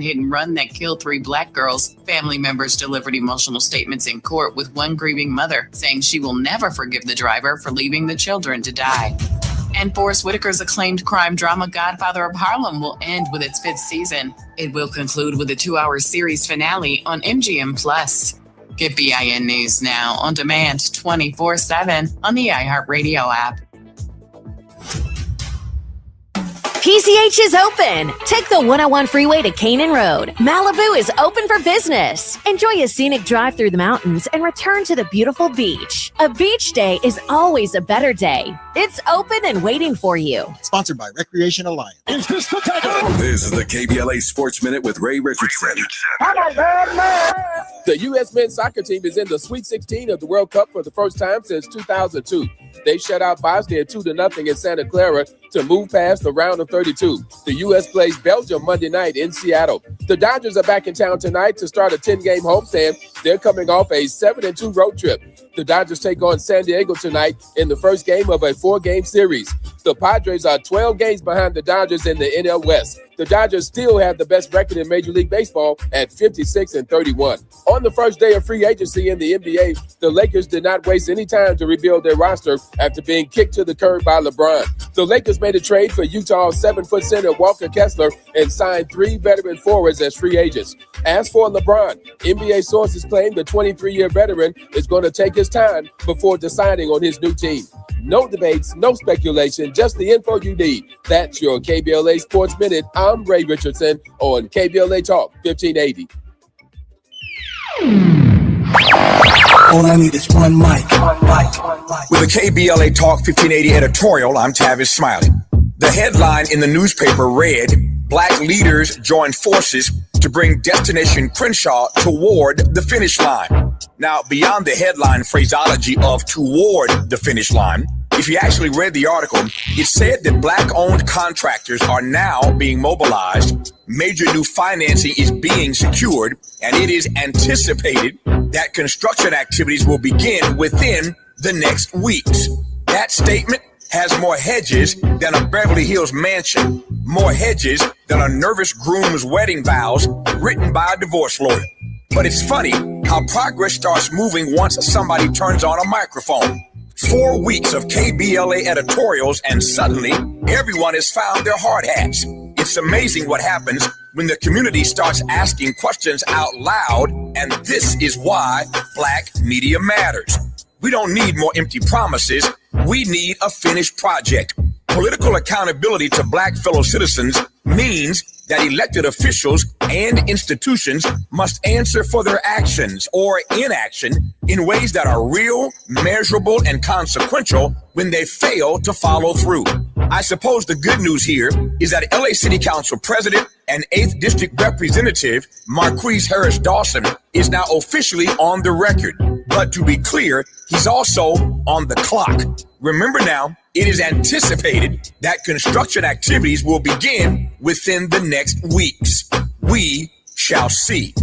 Hit and run that killed 3 black girls. Family members delivered emotional statements in court, with one grieving mother saying she will never forgive the driver for leaving the children to die. And Forest Whitaker's acclaimed crime drama Godfather of Harlem will end with its 5th season. It will conclude with a 2-hour series finale on MGM+. Get BIN News now on demand 24/7 on the iHeartRadio app. PCH is open. Take the 101 freeway to Canaan Road. Malibu is open for business. Enjoy a scenic drive through the mountains and return to the beautiful beach. A beach day is always a better day. It's open and waiting for you. Sponsored by Recreation Alliance. This is the KBLA Sports Minute with Ray Richardson. The U.S. men's soccer team is in the Sweet 16 of the World Cup for the first time since 2002. They shut out Bosnia 2-0 in Santa Clara to move past the round of 32. The U.S. plays Belgium Monday night in Seattle. The Dodgers are back in town tonight to start a 10-game homestand. They're coming off a 7-2 road trip. The Dodgers take on San Diego tonight in the first game of a 4-game series. The Padres are 12 games behind the Dodgers in the NL West. The Dodgers still have the best record in Major League Baseball at 56-31. On the first day of free agency in the NBA, the Lakers did not waste any time to rebuild their roster after being kicked to the curb by LeBron. The Lakers made a trade for Utah's 7-foot center Walker Kessler and signed 3 veteran forwards as free agents. As for LeBron, NBA sources claim the 23-year veteran is going to take his time before deciding on his new team. No debates, no speculation, just the info you need. That's your KBLA Sports Minute. I'm Ray Richardson on KBLA Talk 1580. All I need is one mic. With a KBLA Talk 1580 editorial, I'm Tavis Smiley. The headline in the newspaper read, Black leaders join forces to bring Destination Crenshaw toward the finish line. Now, beyond the headline phraseology of toward the finish line, if you actually read the article, it said that Black-owned contractors are now being mobilized, major new financing is being secured, and it is anticipated that construction activities will begin within the next weeks. That statement has more hedges than a Beverly Hills mansion, more hedges than a nervous groom's wedding vows written by a divorce lawyer. But it's funny how progress starts moving once somebody turns on a microphone. 4 weeks of KBLA editorials, and suddenly everyone has found their hard hats. It's amazing what happens when the community starts asking questions out loud, and this is why Black media matters. We don't need more empty promises. We need a finished project. Political accountability to Black fellow citizens means that elected officials and institutions must answer for their actions or inaction in ways that are real, measurable, and consequential when they fail to follow through. I suppose the good news here is that LA City Council President and 8th District Representative Marquise Harris Dawson is now officially on the record. But to be clear, he's also on the clock. Remember now, it is anticipated that construction activities will begin within the next weeks. We shall see.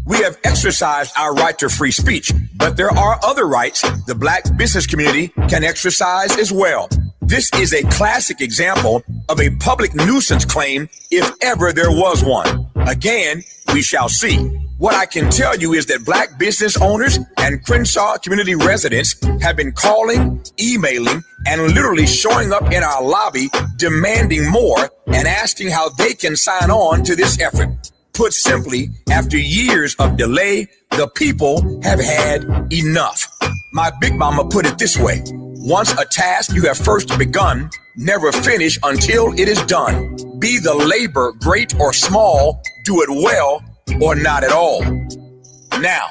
We have exercised our right to free speech, but there are other rights the Black business community can exercise as well. This is a classic example of a public nuisance claim, if ever there was one. Again, we shall see. What I can tell you is that black business owners and Crenshaw community residents have been calling, emailing, and literally showing up in our lobby demanding more and asking how they can sign on to this effort. Put simply, after years of delay, the people have had enough. My big mama put it this way: once a task you have first begun, never finish until it is done. Be the labor great or small, do it well or not at all. Now,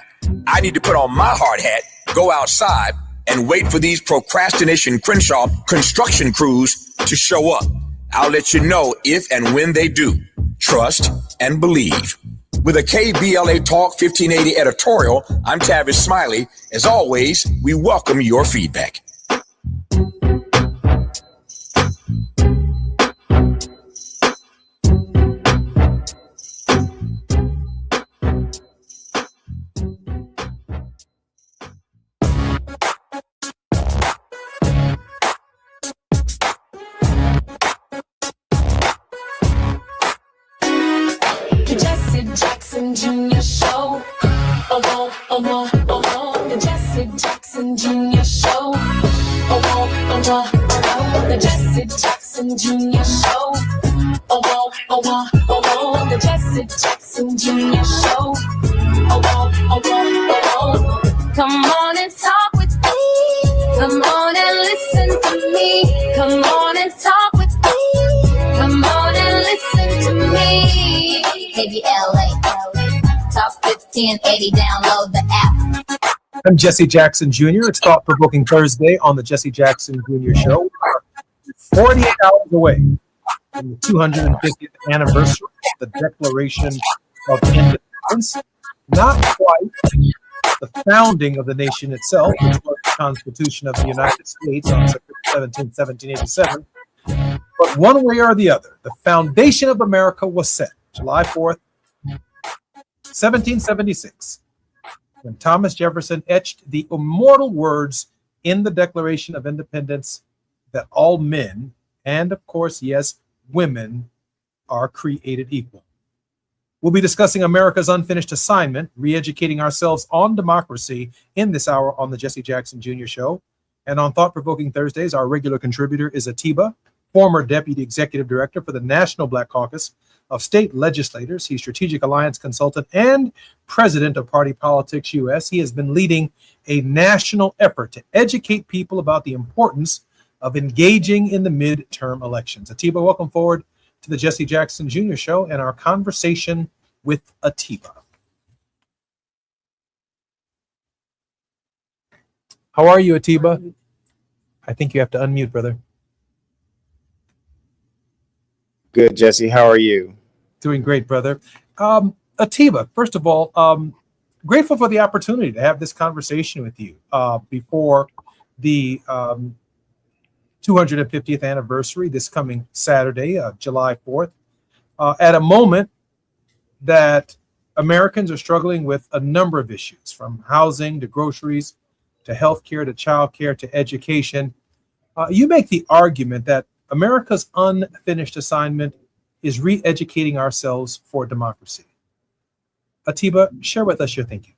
I need to put on my hard hat, go outside, and wait for these procrastination Crenshaw construction crews to show up. I'll let you know if and when they do. Trust and believe. With a KBLA Talk 1580 editorial, I'm Tavis Smiley. As always, we welcome your feedback. Junior Show. The Jesse Jackson Junior Show. The Jesse Jackson Junior Show. The Jesse Jackson Junior Show. Come on and talk with me. Come on and listen to me. Come on and talk with me. Come on and listen to me. KBLA. Talk 1580, download the app. I'm Jesse Jackson Jr. It's Thought Provoking Thursday on the Jesse Jackson Jr. Show. 48 hours away from the 250th anniversary of the Declaration of Independence. Not quite the founding of the nation itself, which was the Constitution of the United States on September 17, 1787. But one way or the other, the foundation of America was set July 4th, 1776, when Thomas Jefferson etched the immortal words in the Declaration of Independence that all men, and of course, yes, women, are created equal. We'll be discussing America's unfinished assignment, re-educating ourselves on democracy in this hour on the Jesse Jackson Jr. Show. And on Thought Provoking Thursdays, our regular contributor is Atiba, former Deputy Executive Director for the National Black Caucus of State Legislators. He's Strategic Alliance Consultant and President of Party Politics US. He has been leading a national effort to educate people about the importance of engaging in the midterm elections. Atiba, welcome forward to the Jesse Jackson Jr. Show and our conversation with Atiba. How are you, Atiba? I think you have to unmute, brother. Good, Jesse. How are you? Doing great, brother. Atiba, first of all, grateful for the opportunity to have this conversation with you before the 250th anniversary this coming Saturday, July 4th, at a moment that Americans are struggling with a number of issues, from housing to groceries to healthcare to childcare to education. You make the argument that America's unfinished assignment is re-educating ourselves for democracy. Atiba, share with us your thinking.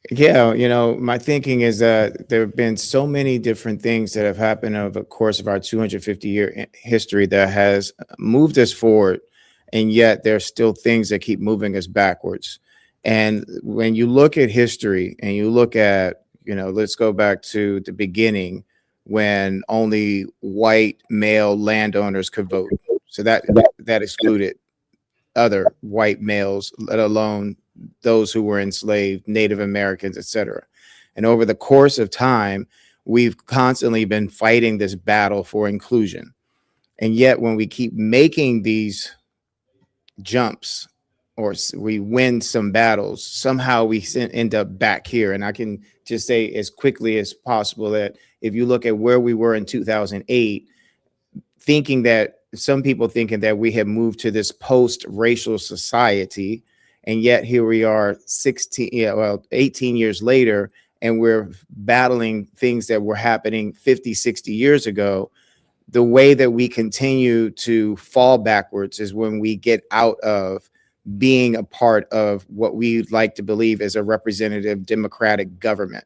Yeah, my thinking is that there have been so many different things that have happened over the course of our 250-year history that has moved us forward, and yet there's still things that keep moving us backwards. And when you look at history and you look at, let's go back to the beginning, when only white male landowners could vote. So that excluded other white males, let alone those who were enslaved, Native Americans, etc. And over the course of time, we've constantly been fighting this battle for inclusion. And yet when we keep making these jumps, or we win some battles, somehow we end up back here. And I can just say as quickly as possible that if you look at where we were in 2008, some people thinking that we have moved to this post-racial society, and yet here we are 18 years later, and we're battling things that were happening 50, 60 years ago. The way that we continue to fall backwards is when we get out of being a part of what we like to believe is a representative democratic government.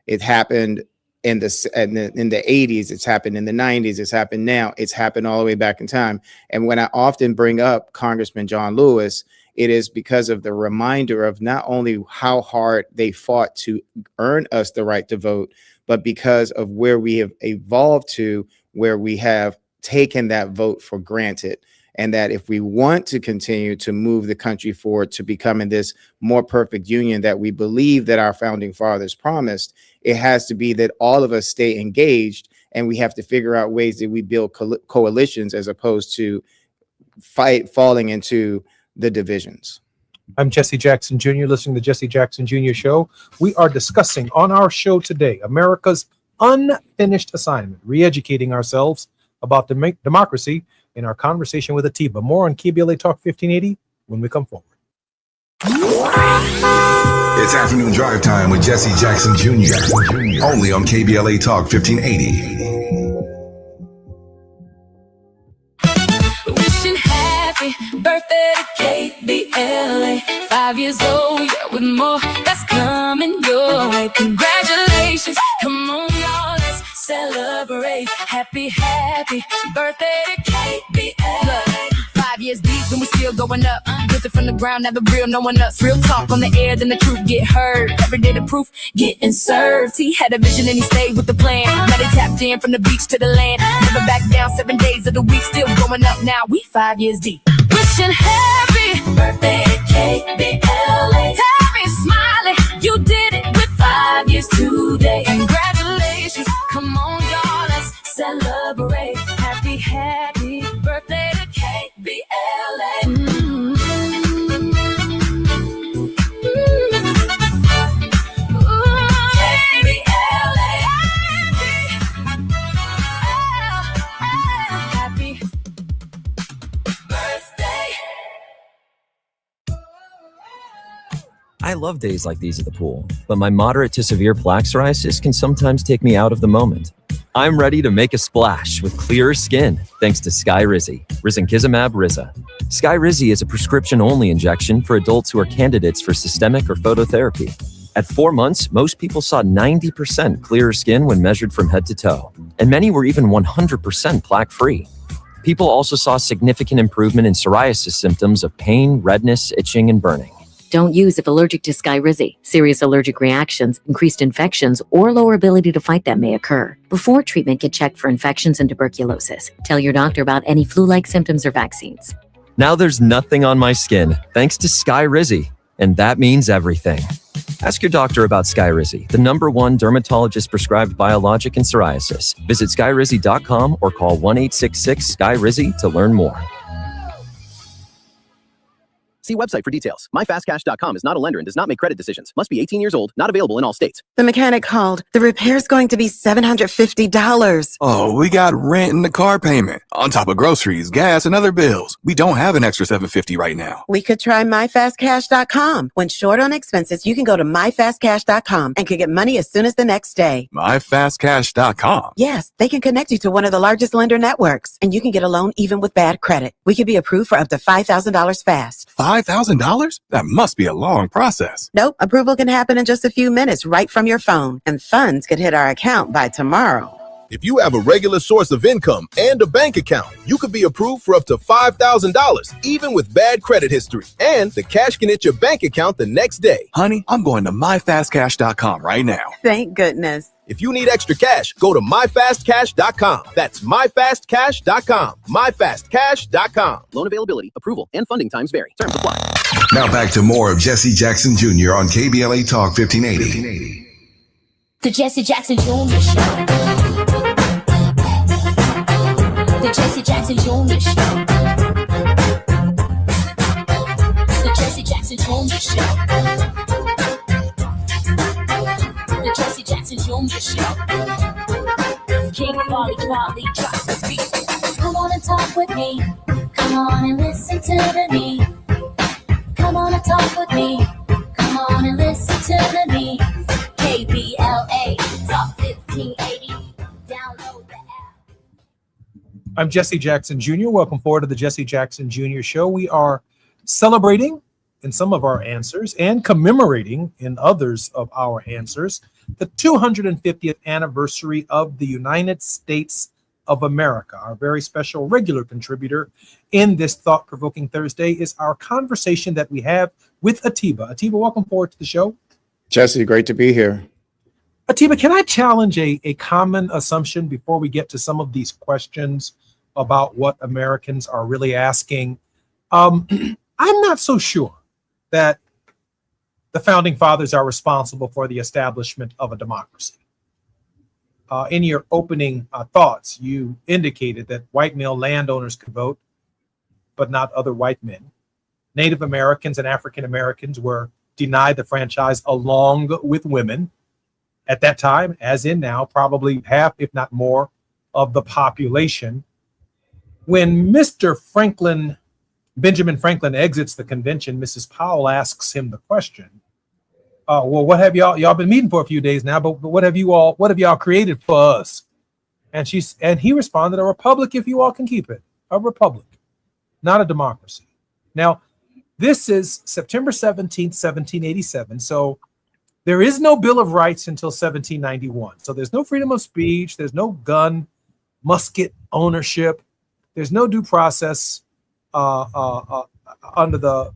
It happened in the 80s, it's happened in the 90s, it's happened now, it's happened all the way back in time. And when I often bring up Congressman John Lewis, it is because of the reminder of not only how hard they fought to earn us the right to vote, but because of where we have evolved to, where we have taken that vote for granted. And that if we want to continue to move the country forward to becoming this more perfect union that we believe that our founding fathers promised, it has to be that all of us stay engaged, and we have to figure out ways that we build coalitions as opposed to falling into the divisions. I'm Jesse Jackson Jr., listening to the Jesse Jackson Jr. Show. We are discussing on our show today America's unfinished assignment, re-educating ourselves about democracy in our conversation with Atiba. More on KBLA Talk 1580 when we come forward. It's afternoon drive time with Jesse Jackson Jr. Only on KBLA Talk 1580. Wishing happy birthday to KBLA. 5 years old, yeah, with more that's coming your way. Congratulations, come on, y'all, let's celebrate. Happy birthday to KBLA. 5 years deep and we still going up. Built it from the ground, never real, no one else. Real talk on the air, then the truth get heard. Every day the proof getting served. He had a vision and he stayed with the plan. Now they tapped in from the beach to the land. Never back down, 7 days of the week, still going up now. We 5 years deep. Wishing happy birthday to KBLA. Happy smiling, you did it with 5 years today. Congratulations, come on y'all, let's celebrate. Happy birthday to KBLA. Happy birthday. I love days like these at the pool, but my moderate to severe plaque psoriasis can sometimes take me out of the moment. I'm ready to make a splash with clearer skin thanks to Skyrizi, risankizumab Riza. Skyrizi is a prescription-only injection for adults who are candidates for systemic or phototherapy. At 4 months, most people saw 90% clearer skin when measured from head to toe, and many were even 100% plaque-free. People also saw significant improvement in psoriasis symptoms of pain, redness, itching, and burning. Don't use if allergic to Skyrizi. Serious allergic reactions, increased infections, or lower ability to fight them may occur. Before treatment, get checked for infections and tuberculosis. Tell your doctor about any flu-like symptoms or vaccines. Now there's nothing on my skin thanks to Skyrizi, and that means everything. Ask your doctor about Skyrizi, the #1 dermatologist-prescribed biologic in psoriasis. Visit skyrizi.com or call 1-866-SKY-RIZI to learn more. See website for details. MyFastCash.com is not a lender and does not make credit decisions. Must be 18 years old, not available in all states. The mechanic called. The repair's going to be $750. Oh, we got rent and the car payment. On top of groceries, gas, and other bills. We don't have an extra $750 right now. We could try MyFastCash.com. When short on expenses, you can go to MyFastCash.com and can get money as soon as the next day. MyFastCash.com? Yes, they can connect you to one of the largest lender networks, and you can get a loan even with bad credit. We could be approved for up to $5,000 fast. $5,000? That must be a long process. Nope, approval can happen in just a few minutes right from your phone, and funds could hit our account by tomorrow. If you have a regular source of income and a bank account, you could be approved for up to $5,000, even with bad credit history. And the cash can hit your bank account the next day. Honey, I'm going to MyFastCash.com right now. Thank goodness. If you need extra cash, go to MyFastCash.com. That's MyFastCash.com. MyFastCash.com. Loan availability, approval, and funding times vary. Terms apply. Now back to more of Jesse Jackson Jr. on KBLA Talk 1580. The Jesse Jackson Jr. Show. The Jesse Jackson Jr. Show. The Jesse Jackson Jr. Show. The Jesse Jackson Jr. Show. King Quality drops the beat. Come on and talk with me. Come on and listen to the beat. Come on and talk with me. Come on and listen to the beat. KBLA Talk 1580. Download the app. I'm Jesse Jackson Jr. Welcome forward to the Jesse Jackson Jr. Show. We are celebrating in some of our answers and commemorating in others of our answers the 250th anniversary of the United States of America. Our very special regular contributor in this thought-provoking Thursday is our conversation that we have with Atiba. Atiba, welcome forward to the show. Jesse, great to be here. Atiba, can I challenge a common assumption before we get to some of these questions about what Americans are really asking? I'm not so sure that the founding fathers are responsible for the establishment of a democracy. In your opening thoughts, you indicated that white male landowners could vote, but not other white men. Native Americans and African Americans were denied the franchise along with women. At that time, as in now, probably half, if not more, of the population. When Mr. Benjamin Franklin exits the convention, Mrs. Powell asks him the question, well, what have y'all been meeting for a few days now, but what have y'all created for us? And he responded, a republic if you all can keep it. A republic, not a democracy. Now, this is September 17th, 1787. So there is no Bill of Rights until 1791. So there's no freedom of speech. There's no gun, musket ownership. There's no due process under the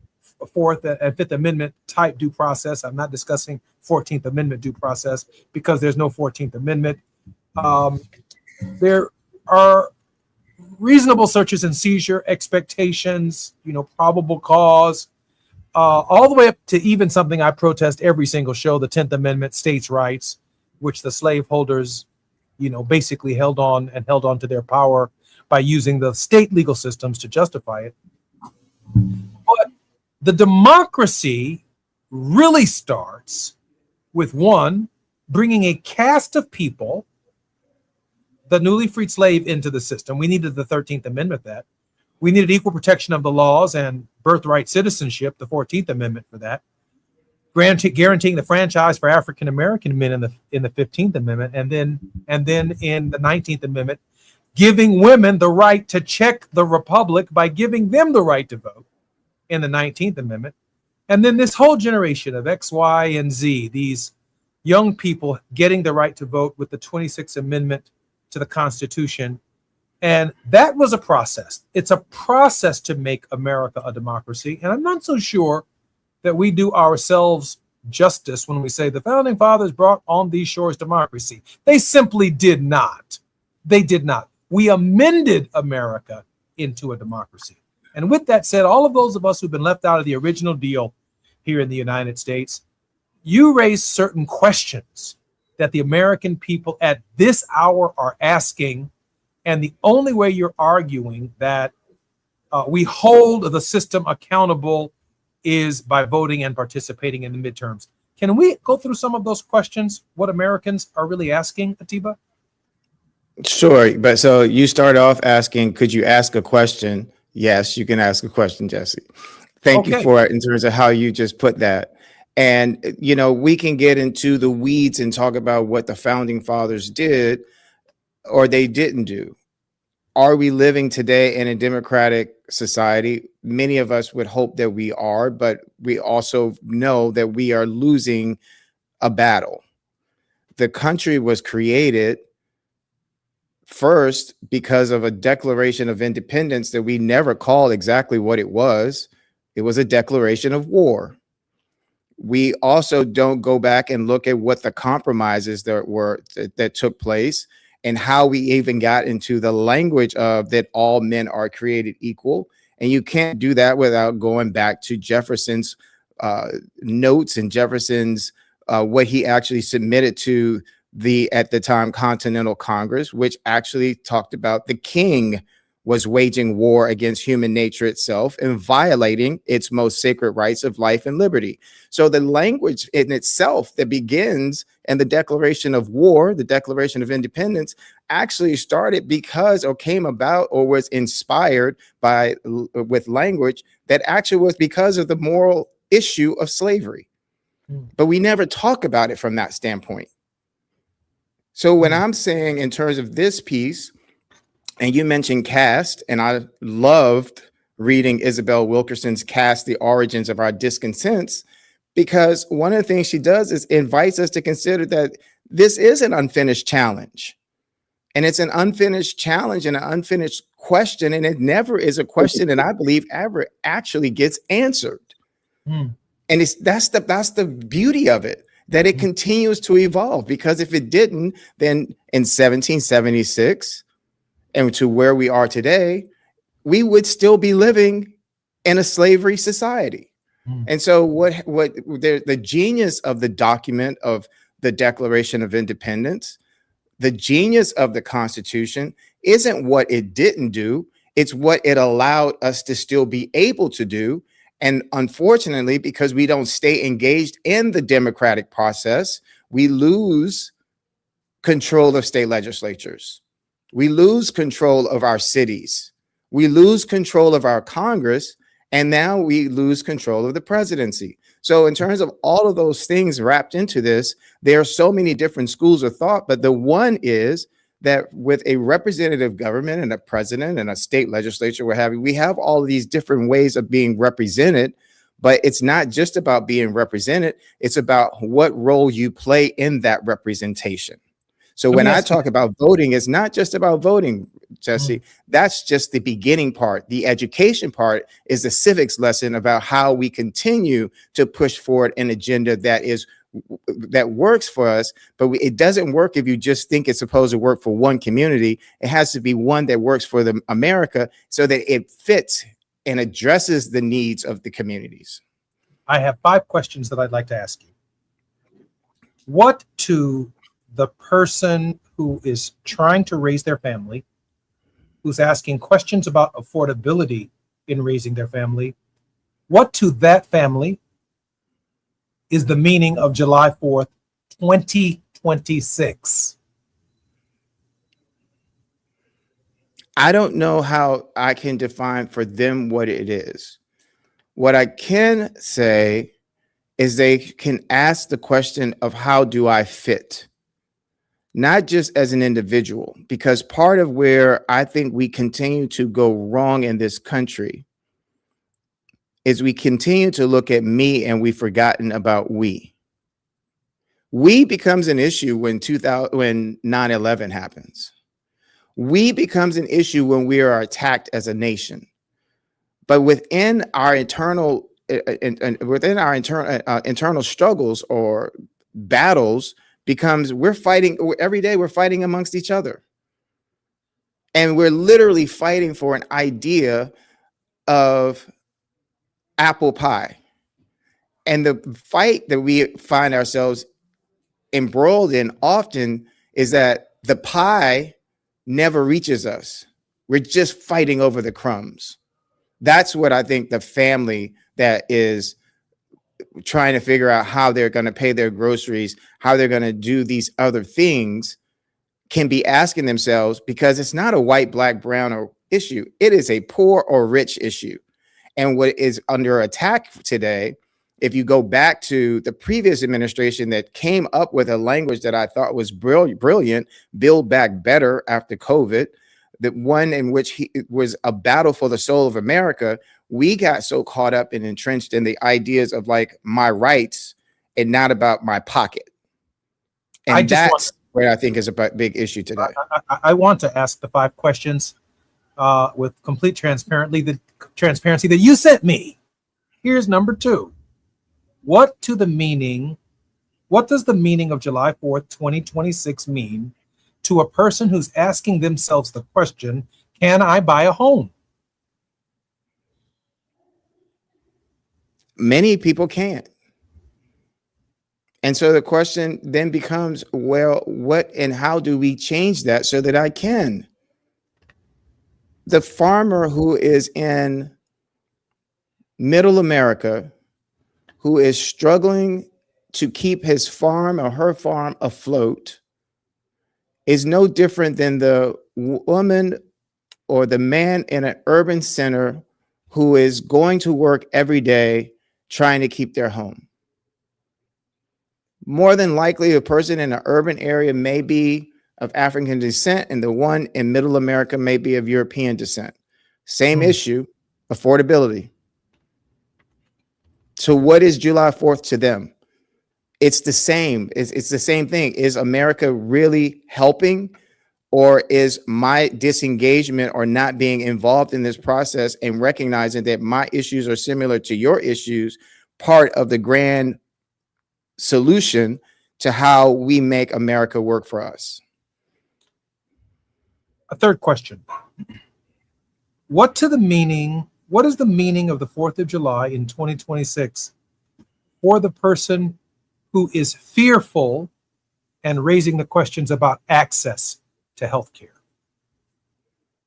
Fourth and Fifth Amendment type due process. I'm not discussing 14th Amendment due process because there's no 14th Amendment. There are reasonable searches and seizure expectations, probable cause, all the way up to even something I protest every single show, the 10th Amendment, states' rights, which the slaveholders, basically held on to their power by using the state legal systems to justify it. But the democracy really starts with one, bringing a caste of people, the newly freed slave, into the system. We needed the 13th Amendment that. We needed equal protection of the laws and birthright citizenship, the 14th Amendment for that. Guaranteeing the franchise for African American men in the 15th Amendment, and then in the 19th Amendment, giving women the right to check the republic by giving them the right to vote in the 19th Amendment. And then this whole generation of X, Y, and Z, these young people getting the right to vote with the 26th Amendment to the Constitution. And that was a process. It's a process to make America a democracy. And I'm not so sure that we do ourselves justice when we say the founding fathers brought on these shores democracy. They simply did not. They did not. We amended America into a democracy. And with that said, all of those of us who've been left out of the original deal here in the United States, you raise certain questions that the American people at this hour are asking. And the only way you're arguing that we hold the system accountable is by voting and participating in the midterms. Can we go through some of those questions, what Americans are really asking, Atiba? Sure. But so you start off asking, could you ask a question? Yes, you can ask a question, Jesse. Thank you for it in terms of how you just put that. And, we can get into the weeds and talk about what the founding fathers did or they didn't do. Are we living today in a democratic society? Many of us would hope that we are, but we also know that we are losing a battle. The country was created first because of a Declaration of Independence that we never called exactly what it was. It was a declaration of war. We also don't go back and look at what the compromises that took place and how we even got into the language of that all men are created equal. And you can't do that without going back to Jefferson's notes and Jefferson's what he actually submitted to the, at the time, Continental Congress, which actually talked about the king was waging war against human nature itself and violating its most sacred rights of life and liberty. So the language in itself that begins and the Declaration of War, the Declaration of Independence, actually started because or came about or was inspired by with language that actually was because of the moral issue of slavery. But we never talk about it from that standpoint. So when I'm saying in terms of this piece, and you mentioned caste, and I loved reading Isabel Wilkerson's Cast: The Origins of Our Discontents, because one of the things she does is invites us to consider that this is an unfinished challenge. And it's an unfinished challenge and an unfinished question. And it never is a question that I believe ever actually gets answered. And that's the beauty of it, that it continues to evolve. Because if it didn't, then in 1776 and to where we are today, we would still be living in a slavery society. And so the genius of the document of the Declaration of Independence, the genius of the Constitution, isn't what it didn't do, it's what it allowed us to still be able to do. And unfortunately, because we don't stay engaged in the democratic process, we lose control of state legislatures. We lose control of our cities. We lose control of our Congress. And now we lose control of the presidency. So in terms of all of those things wrapped into this, there are so many different schools of thought. But the one is that with a representative government and a president and a state legislature, what have you, we have all of these different ways of being represented. But it's not just about being represented. It's about what role you play in that representation. So when I talk about voting, it's not just about voting, Jesse. That's just the beginning part. The education part is the civics lesson about how we continue to push forward an agenda that works for us. But it doesn't work if you just think it's supposed to work for one community. It has to be one that works for the America so that it fits and addresses the needs of the communities. I have 5 questions that I'd like to ask you. What to the person who is trying to raise their family, who's asking questions about affordability in raising their family, what to that family is the meaning of July 4th, 2026? I don't know how I can define for them what it is. What I can say is they can ask the question of, how do I fit? Not just as an individual, because part of where I think we continue to go wrong in this country is we continue to look at me and we've forgotten about we. We becomes an issue when 9/11 happens. We becomes an issue when we are attacked as a nation. But within our internal internal struggles or battles, becomes we're fighting every day. We're fighting amongst each other. And we're literally fighting for an idea of apple pie. And the fight that we find ourselves embroiled in often is that the pie never reaches us. We're just fighting over the crumbs. That's what I think the family that is trying to figure out how they're going to pay their groceries, how they're going to do these other things, can be asking themselves, because it's not a white, black, brown or issue. It is a poor or rich issue. And what is under attack today, if you go back to the previous administration that came up with a language that I thought was brilliant, Build Back Better after COVID, the one in which it was a battle for the soul of America, we got so caught up and entrenched in the ideas of like my rights and not about my pocket. And that's where I think is a big issue today. I want to ask the 5 questions with complete transparency that you sent me. Here's number 2. What does the meaning of July 4th, 2026 mean to a person who's asking themselves the question, can I buy a home? Many people can't. And so the question then becomes, well, what and how do we change that so that I can? The farmer who is in middle America, who is struggling to keep his farm or her farm afloat, is no different than the woman or the man in an urban center who is going to work every day trying to keep their home. More than likely, a person in an urban area may be of African descent, and the one in middle America may be of European descent. Same issue, affordability. So what is July 4th to them? It's the same. It's the same thing. Is America really helping, or is my disengagement or not being involved in this process and recognizing that my issues are similar to your issues part of the grand solution to how we make America work for us? A third question. What is the meaning of the 4th of July in 2026 for the person who is fearful and raising the questions about access to health care?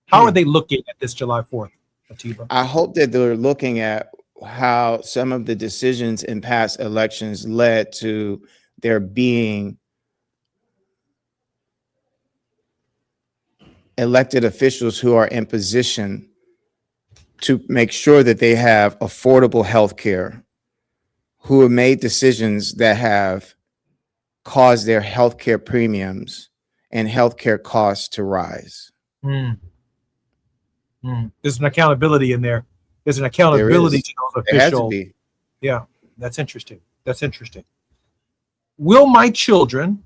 How are they looking at this July 4th, Atiba? I hope that they're looking at how some of the decisions in past elections led to there being elected officials who are in position to make sure that they have affordable health care, who have made decisions that have caused their health care premiums and health care costs to rise. There's an accountability in there. There's an accountability to those There has to officials. be. Yeah, that's interesting. That's interesting. Will my children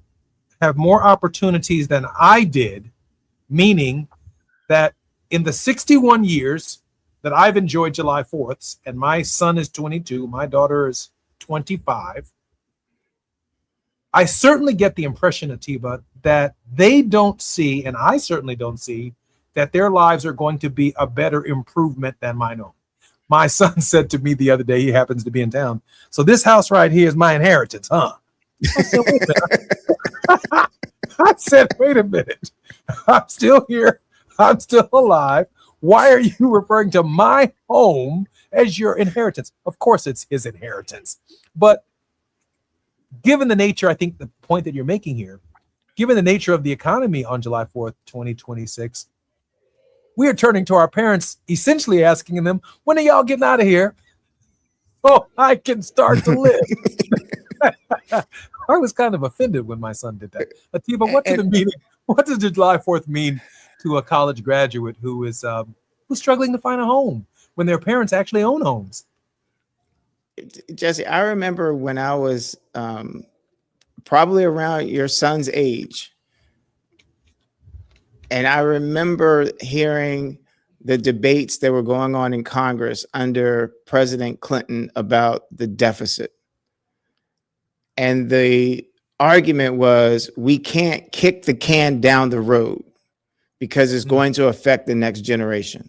have more opportunities than I did? Meaning that in the 61 years that I've enjoyed July 4ths, and my son is 22, my daughter is 25, I certainly get the impression, Atiba, that they don't see, and I certainly don't see, that their lives are going to be a better improvement than mine own. My son said to me the other day, he happens to be in town, so this house right here is my inheritance, huh? I said, wait a minute. I said, wait a minute. I'm still here. I'm still alive. Why are you referring to my home as your inheritance? Of course, it's his inheritance. But given the nature, I think the point that you're making here, given the nature of the economy on July 4th, 2026, we are turning to our parents, essentially asking them, when are y'all getting out of here so I can start to live? I was kind of offended when my son did that. Atiba, what does July 4th mean to a college graduate who is who's struggling to find a home when their parents actually own homes? Jesse, I remember when I was probably around your son's age, and I remember hearing the debates that were going on in Congress under President Clinton about the deficit. And the argument was, we can't kick the can down the road because it's going to affect the next generation.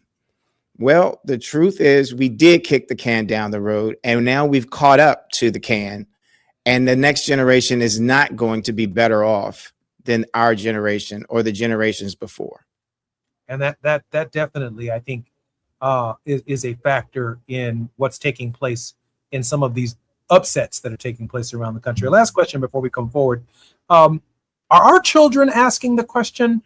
Well, the truth is we did kick the can down the road, and now we've caught up to the can, and the next generation is not going to be better off than our generation or the generations before. And that definitely, I think, is a factor in what's taking place in some of these upsets that are taking place around the country. Last question before we come forward. Are our children asking the question,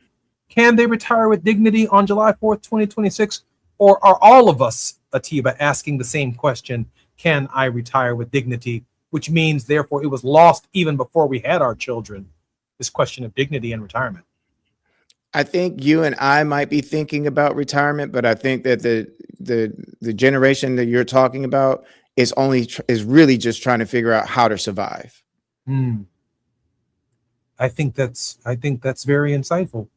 can they retire with dignity on July 4th, 2026? Or are all of us, Atiba, asking the same question, can I retire with dignity? Which means, therefore, it was lost even before we had our children, this question of dignity and retirement. I think you and I might be thinking about retirement, but I think that the generation that you're talking about is really just trying to figure out how to survive. I think that's very insightful.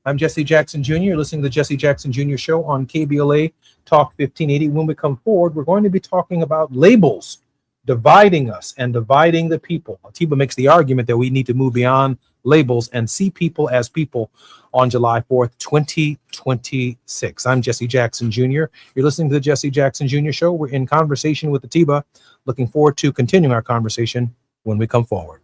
I'm Jesse Jackson Jr. You're listening to the Jesse Jackson Jr. Show on KBLA Talk 1580. When we come forward, we're going to be talking about labels dividing us and dividing the people. Atiba makes the argument that we need to move beyond labels and see people as people on July 4th, 2026. I'm Jesse Jackson Jr. You're listening to the Jesse Jackson Jr. Show. We're in conversation with Atiba. Looking forward to continuing our conversation when we come forward.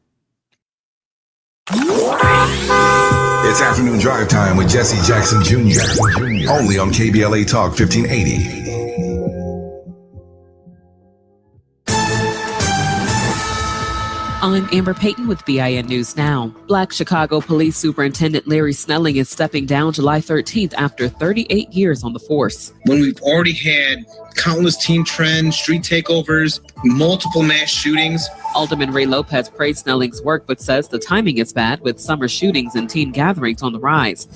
It's afternoon drive time with Jesse Jackson Jr. Only on KBLA Talk 1580. I'm Amber Payton with BIN News Now. Black Chicago Police Superintendent Larry Snelling is stepping down July 13th after 38 years on the force. When we've already had countless teen trends, street takeovers, multiple mass shootings. Alderman Ray Lopez praised Snelling's work, but says the timing is bad with summer shootings and teen gatherings on the rise.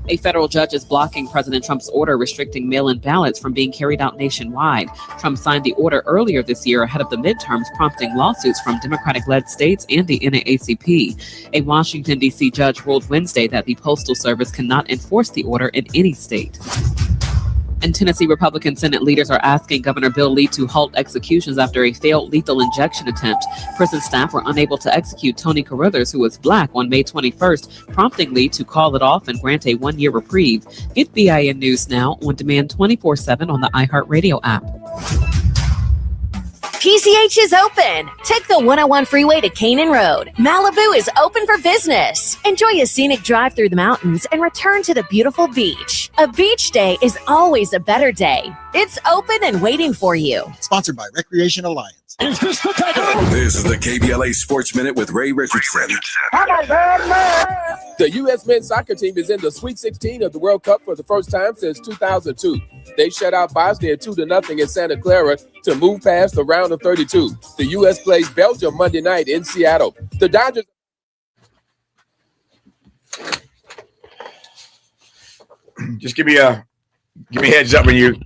A federal judge is blocking President Trump's order restricting mail-in ballots from being carried out nationwide. Trump signed the order earlier this year ahead of the midterms, prompting lawsuits from Democratic-led states and the NAACP. A Washington, D.C. judge ruled Wednesday that the Postal Service cannot enforce the order in any state. And Tennessee Republican Senate leaders are asking Governor Bill Lee to halt executions after a failed lethal injection attempt. Prison staff were unable to execute Tony Carruthers, who was black, on May 21st, prompting Lee to call it off and grant a one-year reprieve. Get BIN News Now on demand 24/7 on the iHeartRadio app. PCH is open. Take the 101 freeway to Canaan Road. Malibu is open for business. Enjoy a scenic drive through the mountains and return to the beautiful beach. A beach day is always a better day. It's open and waiting for you. Sponsored by Recreation Alliance. This is the KBLA Sports Minute with Ray Richardson. The U.S. men's soccer team is in the Sweet 16 of the World Cup for the first time since 2002. They shut out Bosnia 2-0 in Santa Clara to move past the round of 32. The U.S. plays Belgium Monday night in Seattle. The Dodgers. Just give me a heads up when you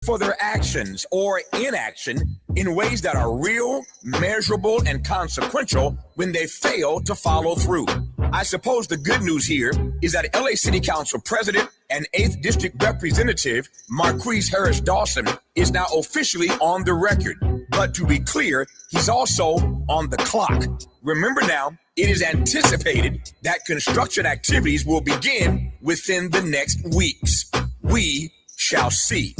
for their actions or inaction in ways that are real, measurable, and consequential when they fail to follow through. I suppose the good news here is that LA City Council President and 8th District Representative Marquise Harris Dawson is now officially on the record. But to be clear, he's also on the clock. Remember now, it is anticipated that construction activities will begin within the next weeks. We shall see.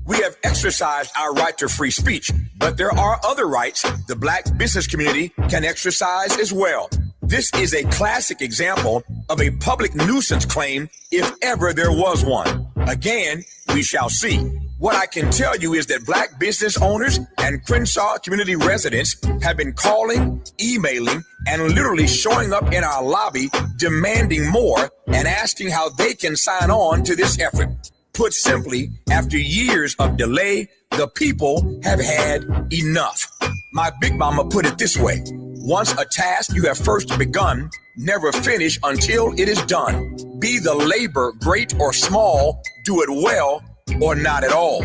We have exercised our right to free speech, but there are other rights the Black business community can exercise as well. This is a classic example of a public nuisance claim, if ever there was one. Again, we shall see. What I can tell you is that Black business owners and Crenshaw community residents have been calling, emailing, and literally showing up in our lobby demanding more and asking how they can sign on to this effort. Put simply, after years of delay, the people have had enough. My big mama put it this way: once a task you have first begun, never finish until it is done. Be the labor great or small, do it well or not at all.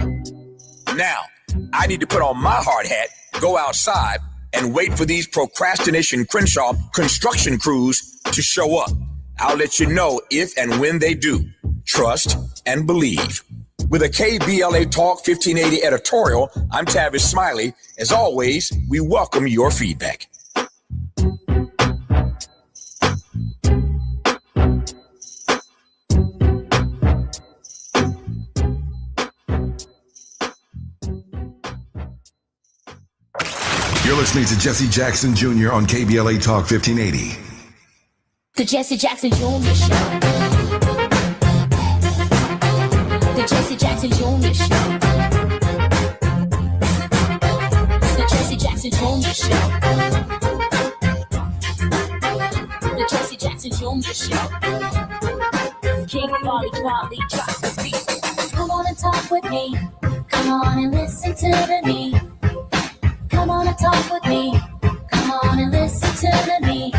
Now, I need to put on my hard hat, go outside, and wait for these procrastination Crenshaw construction crews to show up. I'll let you know if and when they do. Trust and believe. With a KBLA Talk 1580 editorial, I'm Tavis Smiley. As always, we welcome your feedback. You're listening to Jesse Jackson Jr. on KBLA Talk 1580. The Jesse Jackson Jr. Show. The Jesse Jackson Jr. Show. The Jesse Jackson Jr. Show. The Jesse Jackson Jr. Show. King Volley, drop the beat. Come on and talk with me. Come on and listen to me. Come on and talk with me. Come on and listen to me.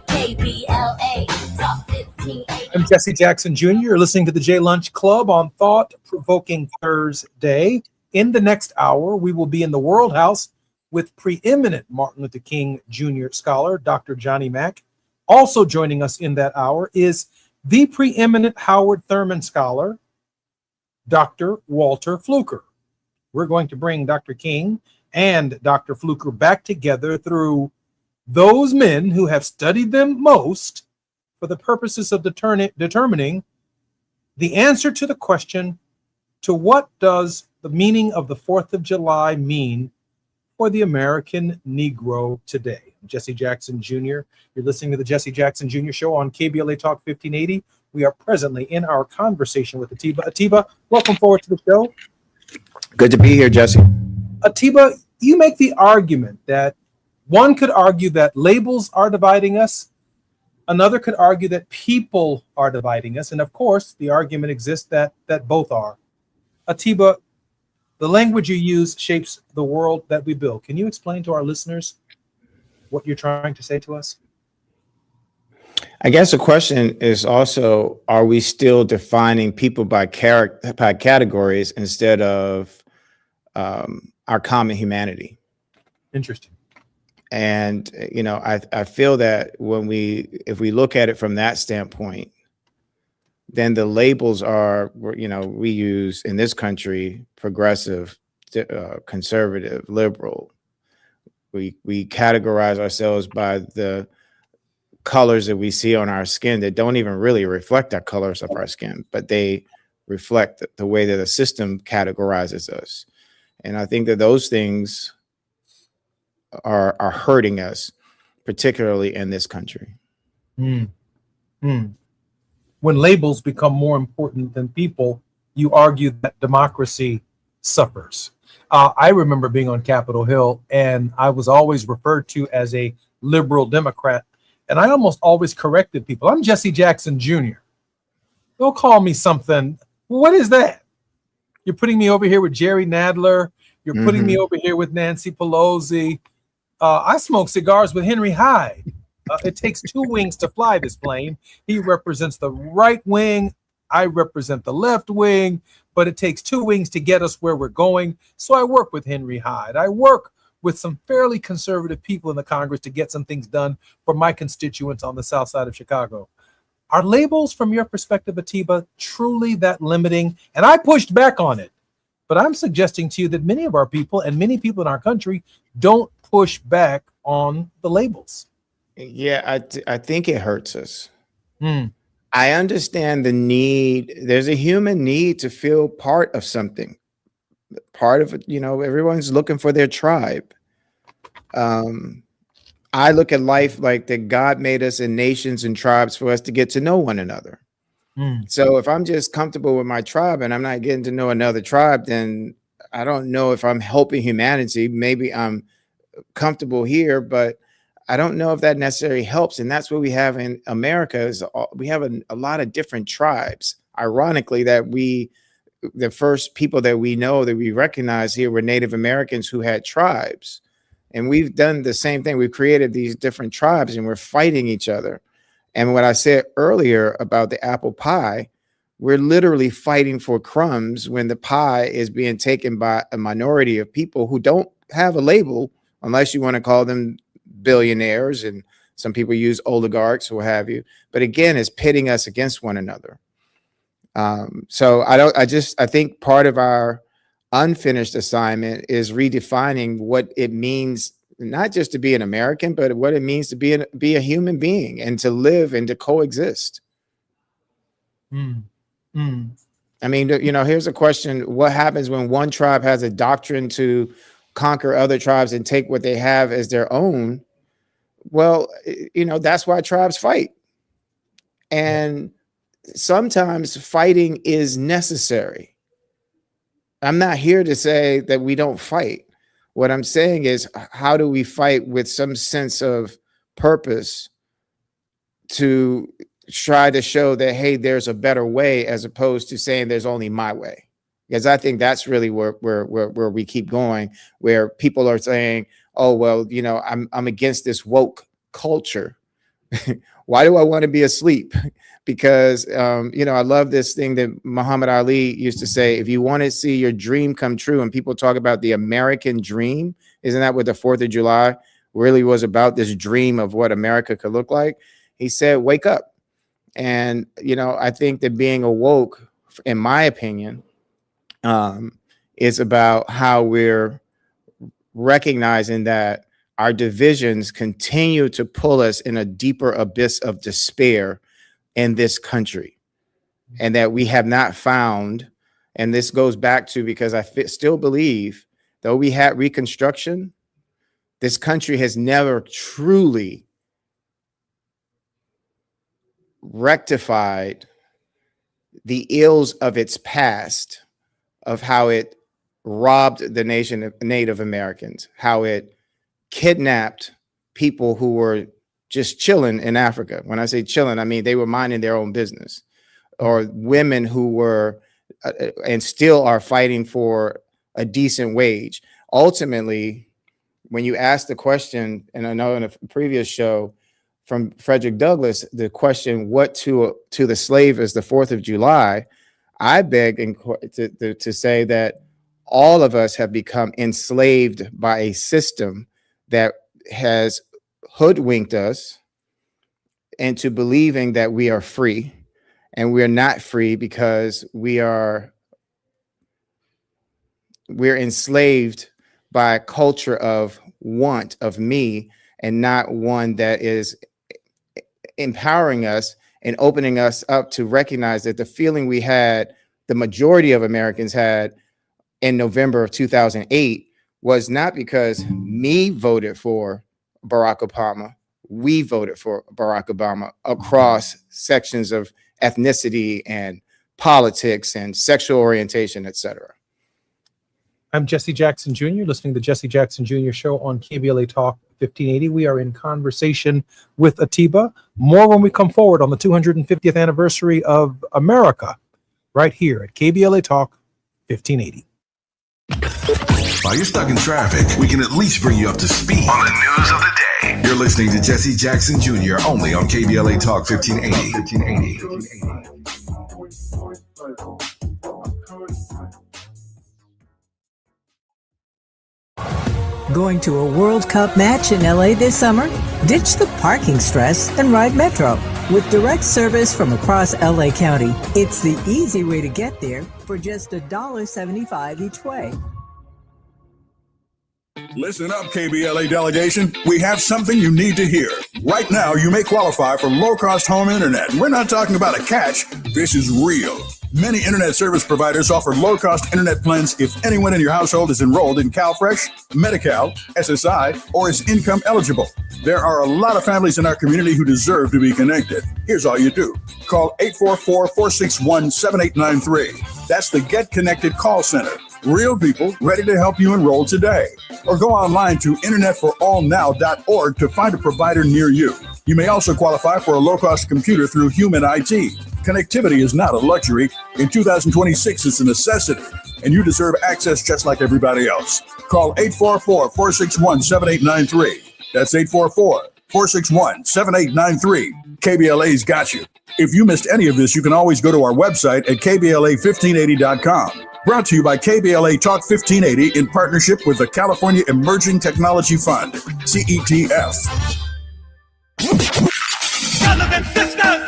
KBLA Talk 1580. I'm Jesse Jackson Jr. You're listening to the J Lunch Club on Thought Provoking Thursday. In the next hour, we will be in the World House with preeminent Martin Luther King Jr. scholar, Dr. Johnny Mack. Also joining us in that hour is the preeminent Howard Thurman scholar, Dr. Walter Fluker. We're going to bring Dr. King and Dr. Fluker back together through those men who have studied them most for the purposes of determining the answer to the question, to what does the meaning of the 4th of July mean for the American Negro today? I'm Jesse Jackson Jr. You're listening to the Jesse Jackson Jr. Show on KBLA Talk 1580. We are presently in our conversation with Atiba. Atiba, welcome forward to the show. Good to be here, Jesse. Atiba, you make the argument that one could argue that labels are dividing us. Another could argue that people are dividing us. And of course, the argument exists that both are. Atiba, the language you use shapes the world that we build. Can you explain to our listeners what you're trying to say to us? I guess the question is also, are we still defining people by categories instead of our common humanity? Interesting. And, you know, I feel that if we look at it from that standpoint, then the labels are, you know, we use in this country, progressive, conservative, liberal. We categorize ourselves by the colors that we see on our skin that don't even really reflect our colors of our skin, but they reflect the way that the system categorizes us. And I think that those things are hurting us, particularly in this country. When labels become more important than people, you argue that democracy suffers. I remember being on Capitol Hill, and I was always referred to as a liberal Democrat, and I almost always corrected people. I'm Jesse Jackson Jr. Don't call me something. What is that? You're putting me over here with Jerry Nadler. You're putting me over here with Nancy Pelosi. I smoke cigars with Henry Hyde. It takes two wings to fly this plane. He represents the right wing. I represent the left wing, but it takes two wings to get us where we're going. So I work with Henry Hyde. I work with some fairly conservative people in the Congress to get some things done for my constituents on the south side of Chicago. Are labels, from your perspective, Atiba, truly that limiting? And I pushed back on it, but I'm suggesting to you that many of our people and many people in our country don't push back on the labels. Yeah, I think it hurts us. I understand the need. There's a human need to feel part of something. Part of it, everyone's looking for their tribe. I look at life like that God made us in nations and tribes for us to get to know one another. So if I'm just comfortable with my tribe and I'm not getting to know another tribe, then I don't know if I'm helping humanity. Maybe I'm comfortable here, but I don't know if that necessarily helps. And that's what we have in America is we have a lot of different tribes. Ironically, that the first people that we know that we recognize here were Native Americans who had tribes. And we've done the same thing. We've created these different tribes and we're fighting each other. And what I said earlier about the apple pie, we're literally fighting for crumbs when the pie is being taken by a minority of people who don't have a label, unless you want to call them billionaires, and some people use oligarchs or what have you. But again, it's pitting us against one another. So I think part of our unfinished assignment is redefining what it means, not just to be an American, but what it means to be a human being and to live and to coexist. I mean, here's a question. What happens when one tribe has a doctrine to conquer other tribes and take what they have as their own? Well, that's why tribes fight. And sometimes fighting is necessary. I'm not here to say that we don't fight. What I'm saying is, how do we fight with some sense of purpose to try to show that, hey, there's a better way, as opposed to saying there's only my way? Because I think that's really where we keep going, where people are saying, oh, well, I'm against this woke culture. Why do I want to be asleep? Because, I love this thing that Muhammad Ali used to say, if you want to see your dream come true, and people talk about the American dream, isn't that what the 4th of July really was about, this dream of what America could look like? He said, wake up. And, I think that being awoke, in my opinion, is about how we're recognizing that our divisions continue to pull us in a deeper abyss of despair in this country, and that we have not found, and this goes back to, because I still believe, though we had Reconstruction, this country has never truly rectified the ills of its past, of how it robbed the nation of Native Americans, how it kidnapped people who were just chilling in Africa. When I say chilling, I mean they were minding their own business, or women who were and still are fighting for a decent wage. Ultimately, when you ask the question, and I know in a previous show from Frederick Douglass, the question, what to the slave is the 4th of July, I beg to say that all of us have become enslaved by a system that has hoodwinked us into believing that we are free, and we're not free, because we're enslaved by a culture of want of me, and not one that is empowering us and opening us up to recognize that the feeling we had, the majority of Americans had in November of 2008, was not because me voted for Barack Obama. We voted for Barack Obama across sections of ethnicity and politics and sexual orientation, etc. I'm Jesse Jackson Jr., listening to the Jesse Jackson Jr. Show on KBLA Talk 1580. We are in conversation with Atiba. More when we come forward on the 250th anniversary of America, right here at KBLA Talk 1580. While you're stuck in traffic, we can at least bring you up to speed on the news of the day. You're listening to Jesse Jackson Jr. only on KBLA Talk 1580. Going to a World Cup match in LA this summer? Ditch the parking stress and ride Metro. With direct service from across LA County, it's the easy way to get there for just $1.75 each way. Listen up, KBLA delegation. We have something you need to hear. Right now, you may qualify for low-cost home internet. And we're not talking about a catch. This is real. Many internet service providers offer low-cost internet plans if anyone in your household is enrolled in CalFresh, Medi-Cal, SSI, or is income eligible. There are a lot of families in our community who deserve to be connected. Here's all you do. Call 844-461-7893. That's the Get Connected call center. Real people ready to help you enroll today. Or go online to internetforallnow.org to find a provider near you. You may also qualify for a low-cost computer through Human IT. Connectivity is not a luxury. In 2026, it's a necessity, and you deserve access just like everybody else. Call 844-461-7893. That's 844-461-7893. KBLA's got you. If you missed any of this, you can always go to our website at kbla1580.com. Brought to you by KBLA Talk 1580 in partnership with the California Emerging Technology Fund, CETF.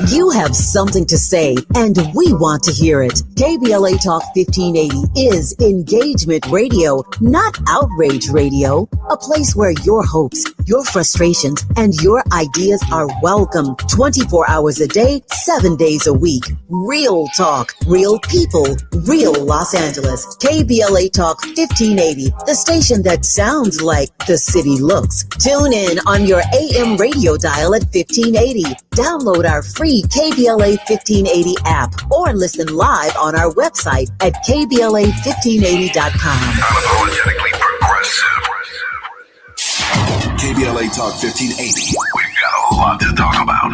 You have something to say, and we want to hear it. KBLA Talk 1580 is engagement radio, not outrage radio. A place where your hopes, your frustrations, and your ideas are welcome 24 hours a day, 7 days a week. Real talk, real people, real Los Angeles. KBLA Talk 1580, the station that sounds like the city looks. Tune in on your AM radio dial at 1580. Download our free KBLA 1580 app or listen live on our website at kbla1580.com. Unapologetically progressive. KBLA Talk 1580. We've got a lot to talk about.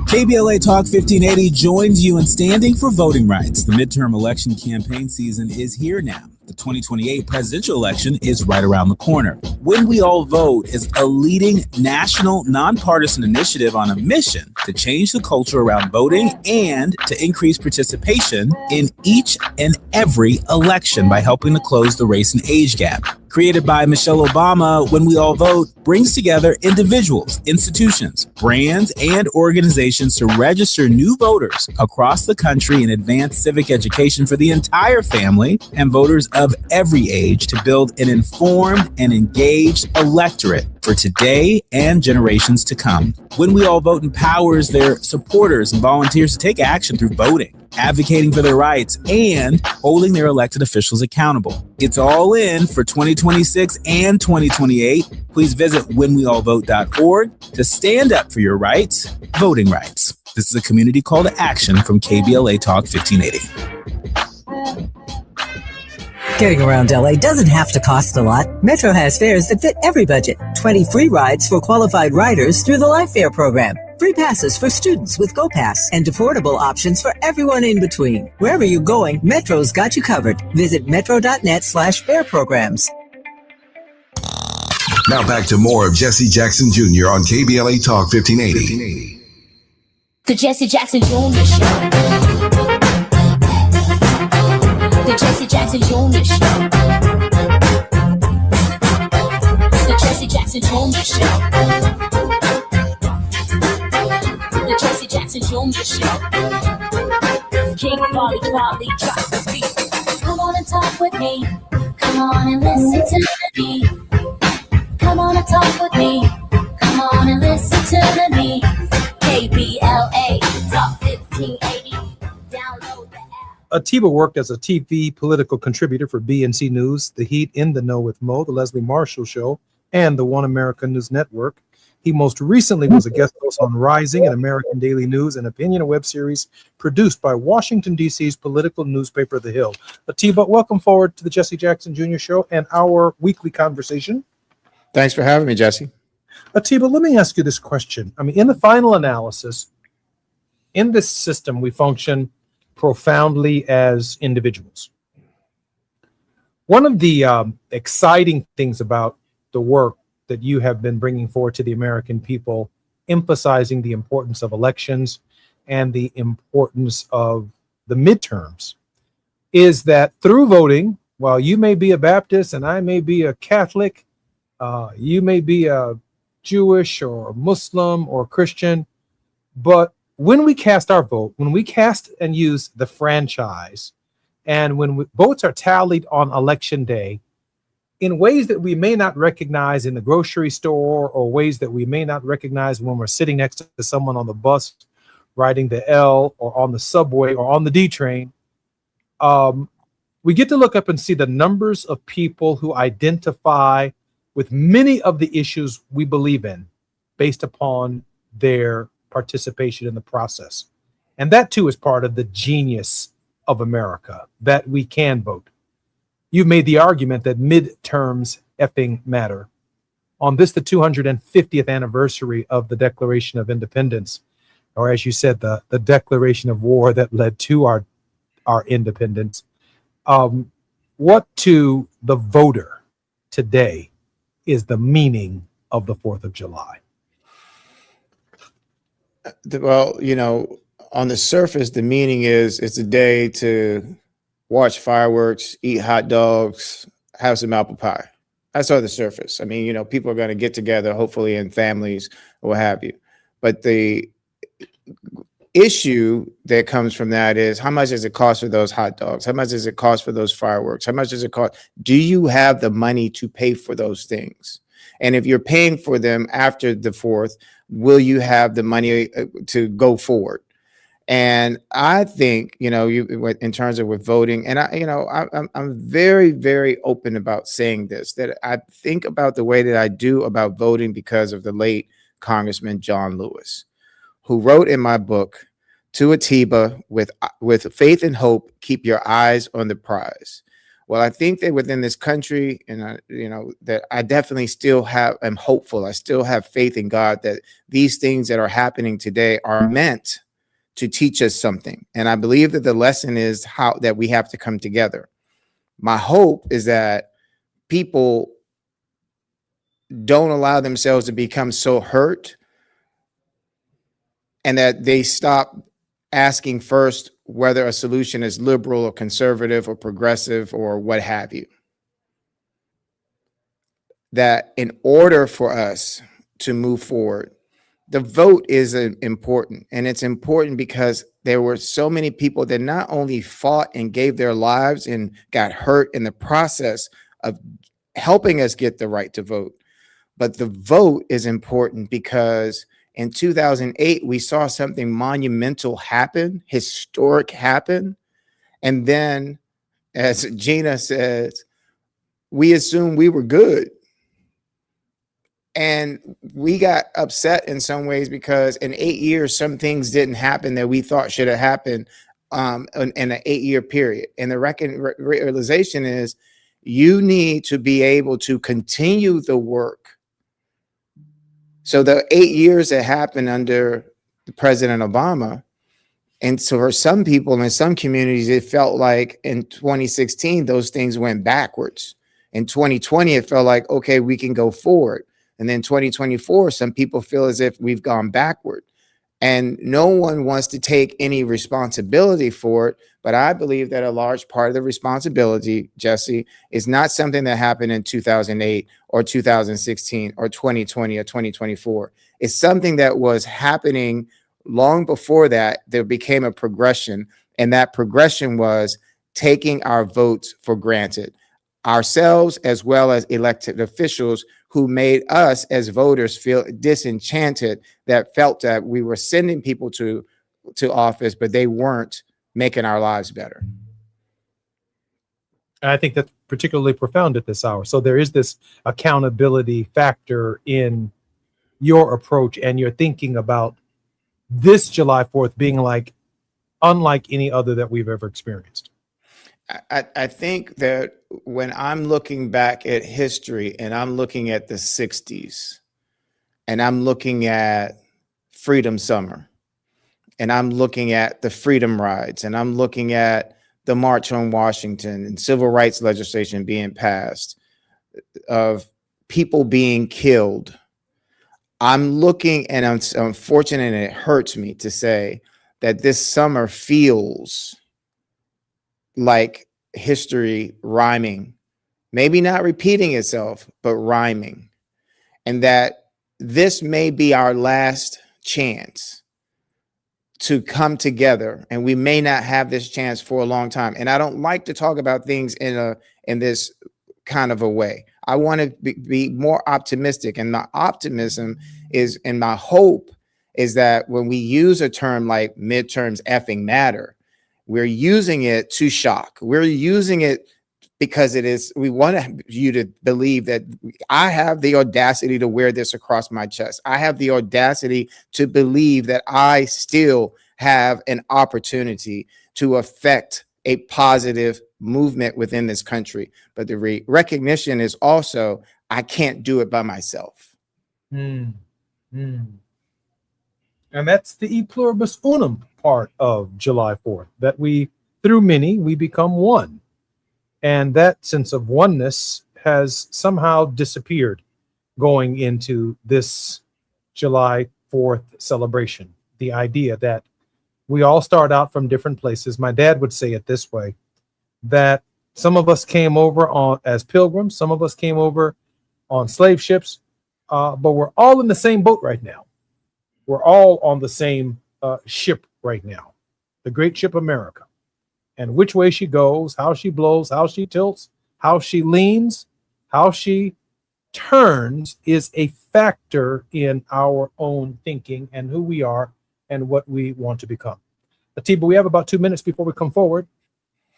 KBLA Talk 1580 joins you in standing for voting rights. The midterm election campaign season is here now. The 2028 presidential election is right around the corner. When We All Vote is a leading national nonpartisan initiative on a mission to change the culture around voting and to increase participation in each and every election by helping to close the race and age gap. Created by Michelle Obama, When We All Vote brings together individuals, institutions, brands, and organizations to register new voters across the country and advance civic education for the entire family and voters of every age to build an informed and engaged electorate for today and generations to come. When We All Vote empowers their supporters and volunteers to take action through voting, advocating for their rights, and holding their elected officials accountable. It's all in for 2026 and 2028. Please visit whenweallvote.org to stand up for your rights, voting rights. This is a community call to action from KBLA Talk 1580. Getting around LA doesn't have to cost a lot. Metro has fares that fit every budget. 20 free rides for qualified riders through the Life Fare program. Free passes for students with GoPass and affordable options for everyone in between. Wherever you're going, Metro's got you covered. Visit metro.net/fare programs. Now back to more of Jesse Jackson Jr. on KBLA Talk 1580. The Jesse Jackson Jr. Show. The Jesse Jackson Jr. Show. The Jesse Jackson Jr. Show. The Jesse Jackson Jr. Show. King Volley, drop the beat. Come on and talk with me. Come on and listen to me. Come on and talk with me. Come on and listen to me. KBLA Talk 1580. Download the app. Atiba worked as a TV political contributor for BNC News, The Heat, In the Know with Mo, The Leslie Marshall Show, and the One America News Network. He most recently was a guest host on Rising, an American daily news and opinion web series produced by Washington, D.C.'s political newspaper, The Hill. Atiba, welcome forward to the Jesse Jackson Jr. Show and our weekly conversation. Thanks for having me, Jesse. Atiba, let me ask you this question. I mean, in the final analysis, in this system, we function profoundly as individuals. One of the exciting things about the work that you have been bringing forward to the American people, emphasizing the importance of elections and the importance of the midterms, is that through voting, while you may be a Baptist and I may be a Catholic, You may be a Jewish or Muslim or Christian, but when we cast our vote, when we cast and use the franchise, and when votes are tallied on election day, in ways that we may not recognize in the grocery store, or ways that we may not recognize when we're sitting next to someone on the bus riding the L, or on the subway, or on the D train, we get to look up and see the numbers of people who identify with many of the issues we believe in based upon their participation in the process. And that too is part of the genius of America, that we can vote. You've made the argument that midterms effing matter. On this, the 250th anniversary of the Declaration of Independence, or as you said, the declaration of war that led to our independence, what to the voter today is the meaning of the 4th of July? Well, on the surface, the meaning is it's a day to watch fireworks, eat hot dogs, have some apple pie. That's on the surface. I mean, people are going to get together, hopefully in families or what have you. But the issue that comes from that is, how much does it cost for those hot dogs? How much does it cost for those fireworks? How much does it cost? Do you have the money to pay for those things? And if you're paying for them after the 4th, will you have the money to go forward? And I think, in terms of with voting, and I'm very, very open about saying this, that I think about the way that I do about voting because of the late Congressman John Lewis, who wrote in my book, To Atiba, with faith and hope, keep your eyes on the prize. Well, I think that within this country, and that I definitely still am hopeful. I still have faith in God that these things that are happening today are meant to teach us something. And I believe that the lesson is that we have to come together. My hope is that people don't allow themselves to become so hurt, and that they stop asking first whether a solution is liberal or conservative or progressive or what have you. That in order for us to move forward, the vote is important. And it's important because there were so many people that not only fought and gave their lives and got hurt in the process of helping us get the right to vote, but the vote is important because in 2008, we saw something monumental happen, historic happen. And then, as Gina says, we assumed we were good. And we got upset in some ways because in 8 years, some things didn't happen that we thought should have happened in an 8-year period. And the realization is you need to be able to continue the work. So the 8 years that happened under President Obama, and so for some people in some communities, it felt like in 2016, those things went backwards. In 2020, it felt like, okay, we can go forward. And then 2024, some people feel as if we've gone backward. And no one wants to take any responsibility for it. But I believe that a large part of the responsibility, Jesse, is not something that happened in 2008 or 2016 or 2020 or 2024. It's something that was happening long before that. There became a progression. And that progression was taking our votes for granted. Ourselves, as well as elected officials who made us as voters feel disenchanted, that felt that we were sending people to office, but they weren't making our lives better. And I think that's particularly profound at this hour. So there is this accountability factor in your approach and your thinking about this July 4th being unlike any other that we've ever experienced. I think that when I'm looking back at history and I'm looking at the 60s and I'm looking at Freedom Summer and I'm looking at the Freedom Rides and I'm looking at the March on Washington and civil rights legislation being passed, of people being killed, I'm looking, and I'm unfortunate, and it hurts me to say that this summer feels like history rhyming, maybe not repeating itself, but rhyming. and that this may be our last chance to come together, and we may not have this chance for a long time. And I don't like to talk about things in this kind of a way. I want to be more optimistic, and my optimism is, and my hope is that when we use a term like midterms effing matter, we're using it to shock. We're using it because it is, we want you to believe that I have the audacity to wear this across my chest. I have the audacity to believe that I still have an opportunity to affect a positive movement within this country. But the recognition is also, I can't do it by myself. And that's the e pluribus unum part of July 4th, that we, through many, we become one. And that sense of oneness has somehow disappeared going into this July 4th celebration. The idea that we all start out from different places. My dad would say it this way, that some of us came over as pilgrims, some of us came over on slave ships, but we're all in the same boat right now. We're all on the same ship right now, the great ship America. And which way she goes, how she blows, how she tilts, how she leans, how she turns is a factor in our own thinking and who we are and what we want to become. Atiba, we have about 2 minutes before we come forward.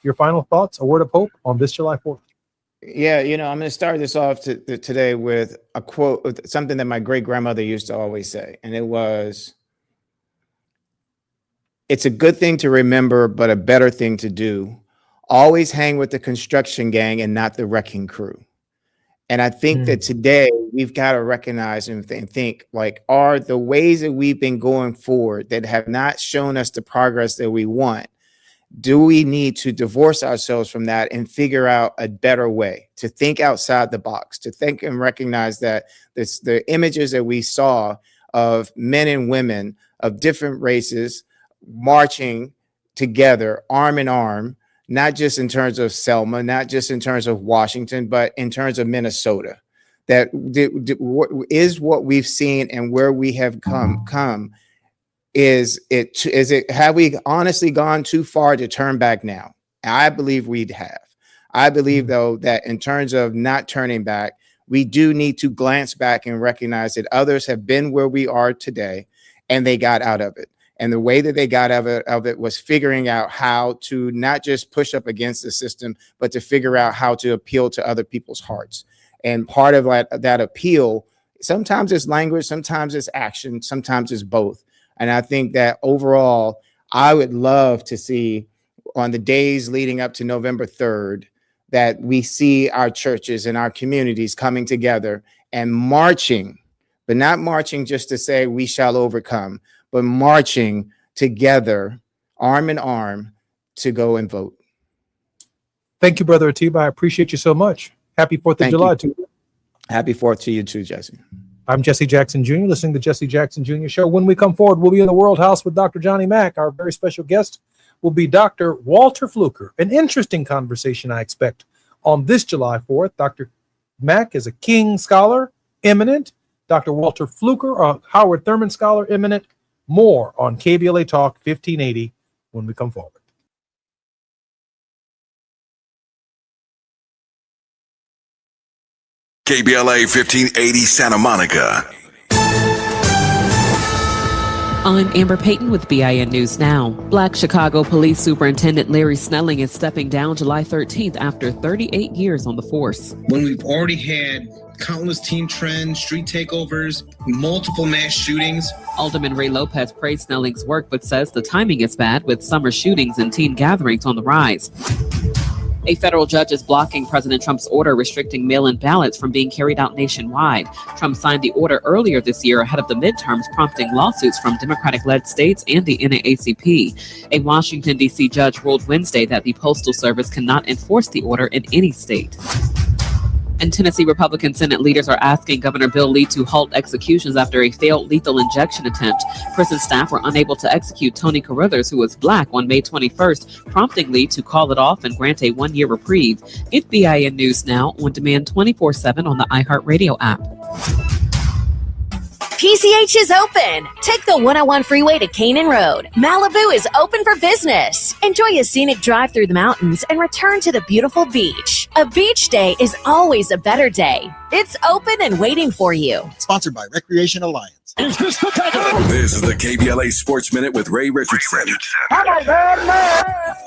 Your final thoughts, a word of hope on this July 4th. Yeah, I'm going to start this off today with a quote, something that my great grandmother used to always say. And it was, it's a good thing to remember, but a better thing to do. Always hang with the construction gang and not the wrecking crew. And I think that today we've got to recognize and think, like, are the ways that we've been going forward that have not shown us the progress that we want, do we need to divorce ourselves from that and figure out a better way to think outside the box, to think and recognize that the images that we saw of men and women of different races marching together, arm in arm, not just in terms of Selma, not just in terms of Washington, but in terms of Minnesota, that is what we've seen and where we have come. Have we honestly gone too far to turn back now? I believe we'd have. I believe, though, that in terms of not turning back, we do need to glance back and recognize that others have been where we are today and they got out of it. And the way that they got out of it was figuring out how to not just push up against the system, but to figure out how to appeal to other people's hearts. And part of that appeal, sometimes it's language, sometimes it's action, sometimes it's both. And I think that overall, I would love to see on the days leading up to November 3rd, that we see our churches and our communities coming together and marching, but not marching just to say we shall overcome, but marching together, arm in arm, to go and vote. Thank you, Brother Atiba. I appreciate you so much. Happy 4th of July to you. Happy 4th to you too, Jesse. I'm Jesse Jackson Jr., listening to Jesse Jackson Jr. Show. When we come forward, we'll be in the World House with Dr. Johnny Mack. Our very special guest will be Dr. Walter Fluker. An interesting conversation, I expect, on this July 4th. Dr. Mack is a King Scholar, eminent. Dr. Walter Fluker, a Howard Thurman Scholar, eminent. More on KBLA Talk 1580 when we come forward. KBLA 1580 Santa Monica. I'm Amber Payton with BIN News Now. Black Chicago Police Superintendent Larry Snelling is stepping down July 13th after 38 years on the force. When we've already had countless teen trends, street takeovers, multiple mass shootings. Alderman Ray Lopez praised Snelling's work, but says the timing is bad with summer shootings and teen gatherings on the rise. A federal judge is blocking President Trump's order restricting mail-in ballots from being carried out nationwide. Trump signed the order earlier this year ahead of the midterms, prompting lawsuits from Democratic-led states and the NAACP. A Washington, D.C. judge ruled Wednesday that the Postal Service cannot enforce the order in any state. And Tennessee Republican Senate leaders are asking Governor Bill Lee to halt executions after a failed lethal injection attempt. Prison staff were unable to execute Tony Carruthers, who was black, on May 21st, prompting Lee to call it off and grant a one-year reprieve. Get BIN News Now on demand 24/7 on the iHeartRadio app. PCH is open. Take the 101 freeway to Canaan Road. Malibu is open for business. Enjoy a scenic drive through the mountains and return to the beautiful beach. A beach day is always a better day. It's open and waiting for you. Sponsored by Recreation Alliance. This is the KBLA Sports Minute with Ray Richardson.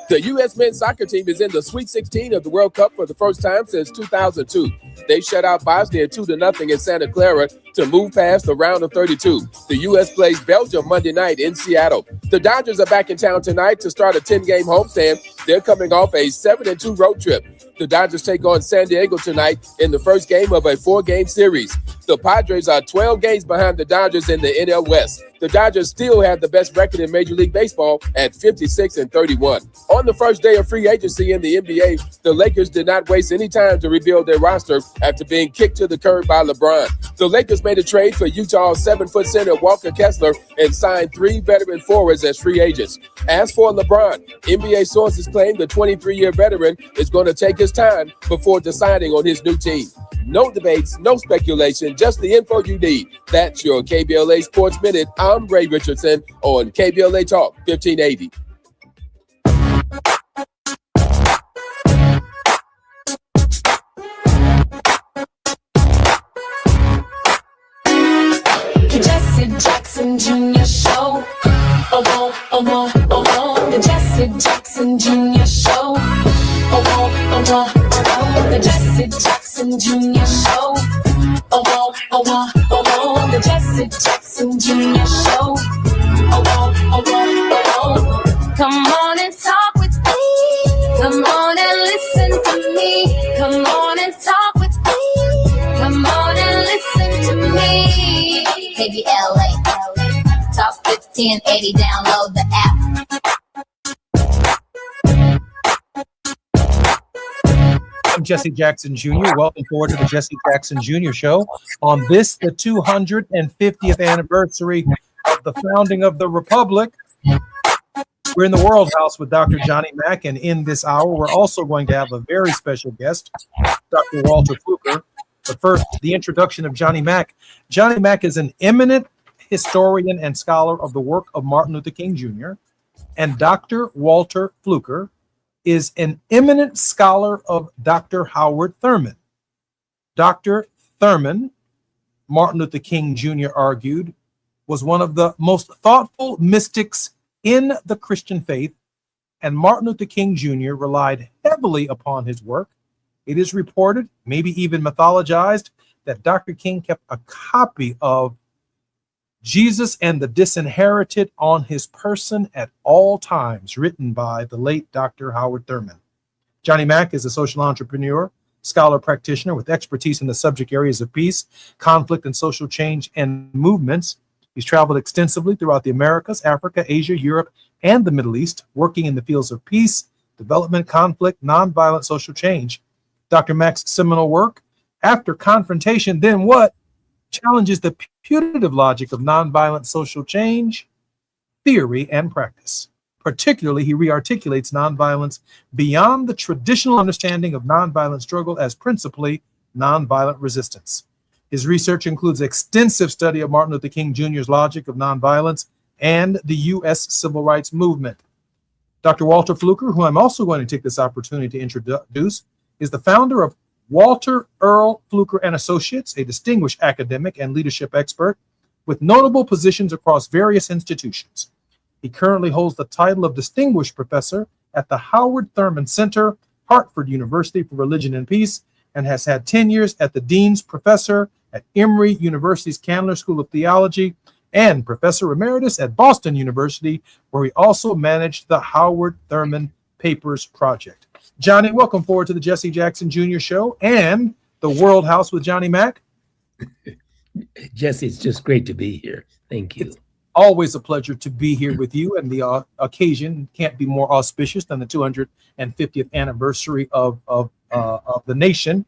The U.S. men's soccer team is in the Sweet 16 of the World Cup for the first time since 2002. They shut out Bosnia 2-0 in Santa Clara to move past the round of 32. The U.S. plays Belgium Monday night in Seattle. The Dodgers are back in town tonight to start a 10-game homestand. They're coming off a 7-2 road trip. The Dodgers take on San Diego tonight in the first game of a 4-game series. The Padres are 12 games behind the Dodgers in the NL West. The Dodgers still have the best record in Major League Baseball at 56-31. On the first day of free agency in the NBA, the Lakers did not waste any time to rebuild their roster after being kicked to the curb by LeBron. The Lakers made a trade for Utah's 7-foot center Walker Kessler and signed 3 veteran forwards as free agents. As for LeBron, NBA sources claim the 23-year veteran is going to take his time before deciding on his new team. No debates, no speculation, just the info you need. That's your KBLA Sports Minute. I'm Ray Richardson on KBLA Talk 1580. Jesse Jackson Jr. Show. The Jesse Jackson Jr. Show. The Jesse Jackson Jr. Show. The Jesse Jackson Jr. Show. Come on and talk with me. Come on and listen to me. Come on and talk with me. Come on and listen to me. KBLA Talk 1580. Download the app. I'm Jesse Jackson Jr. Welcome forward to the Jesse Jackson Jr. Show. On this, the 250th anniversary of the founding of the Republic, we're in the World House with Dr. Johnny Mack, and in this hour, we're also going to have a very special guest, Dr. Walter Fluker. But first, the introduction of Johnny Mack. Johnny Mack is an eminent historian and scholar of the work of Martin Luther King Jr., and Dr. Walter Fluker is an eminent scholar of Dr. Howard Thurman. Dr. Thurman, Martin Luther King Jr. argued, was one of the most thoughtful mystics in the Christian faith, and Martin Luther King Jr. relied heavily upon his work. It is reported, maybe even mythologized, that Dr. King kept a copy of Jesus and the Disinherited on his person at all times, written by the late Dr. Howard Thurman. Johnny Mack is a social entrepreneur, scholar practitioner with expertise in the subject areas of peace, conflict, and social change and movements. He's traveled extensively throughout the Americas, Africa, Asia, Europe, and the Middle East, working in the fields of peace, development, conflict, nonviolent social change. Dr. Mack's seminal work, After Confrontation, Then What?, challenges the putative logic of nonviolent social change, theory, and practice. Particularly, he rearticulates nonviolence beyond the traditional understanding of nonviolent struggle as principally nonviolent resistance. His research includes extensive study of Martin Luther King Jr.'s logic of nonviolence and the U.S. Civil Rights Movement. Dr. Walter Fluker, who I'm also going to take this opportunity to introduce, is the founder of Walter Earl Fluker and Associates, a distinguished academic and leadership expert with notable positions across various institutions. He currently holds the title of Distinguished Professor at the Howard Thurman Center, Hartford University for Religion and Peace, and has had 10 years as the Dean's Professor at Emory University's Candler School of Theology and Professor Emeritus at Boston University, where he also managed the Howard Thurman Papers Project. Johnny, welcome forward to the Jesse Jackson Jr. Show and the World House with Johnny Mack. Jesse, it's just great to be here. Thank you. It's always a pleasure to be here with you, and the occasion can't be more auspicious than the 250th anniversary of the nation.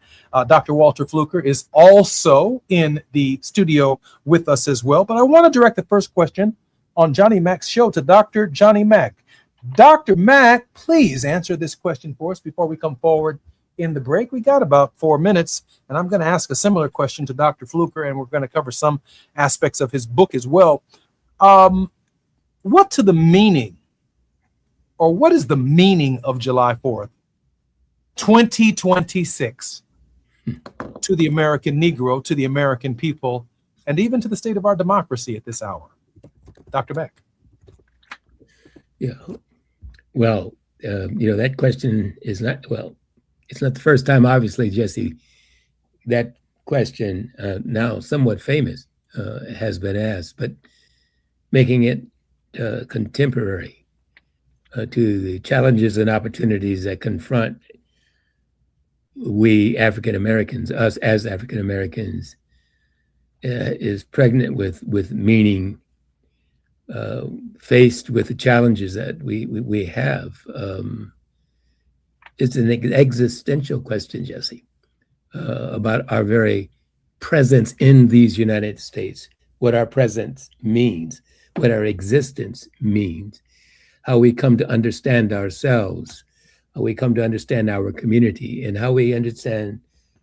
Dr. Walter Fluker is also in the studio with us as well, but I want to direct the first question on Johnny Mack's show to Dr. Johnny Mack. Dr. Mack, please answer this question for us before we come forward in the break. We got about 4 minutes, and I'm going to ask a similar question to Dr. Fluker, and we're going to cover some aspects of his book as well. What is the meaning of July 4th, 2026, to the American Negro, to the American people, and even to the state of our democracy at this hour? Dr. Beck. Yeah. Well, that question is not, well, it's not the first time, obviously, Jesse, that question, now somewhat famous, has been asked, but making it contemporary to the challenges and opportunities that confront we African Americans, us as African Americans, is pregnant with meaning, faced with the challenges that we have. It's an existential question, Jesse, about our very presence in these United States, what our presence means, what our existence means, how we come to understand ourselves, how we come to understand our community, and how we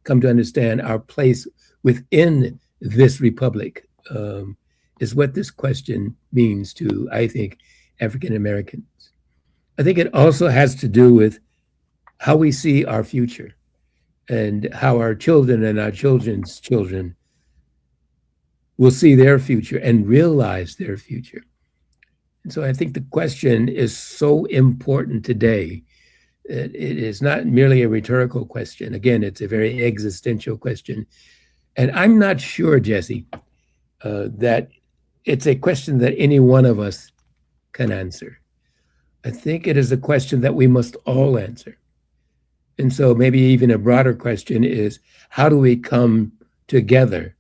come to understand our place within this republic, is what this question means to, I think, African Americans. I think it also has to do with how we see our future and how our children and our children's children will see their future and realize their future. And so I think the question is so important today. It is not merely a rhetorical question. Again, it's a very existential question. And I'm not sure, Jesse, that it's a question that any one of us can answer. I think it is a question that we must all answer. And so maybe even a broader question is, how do we come together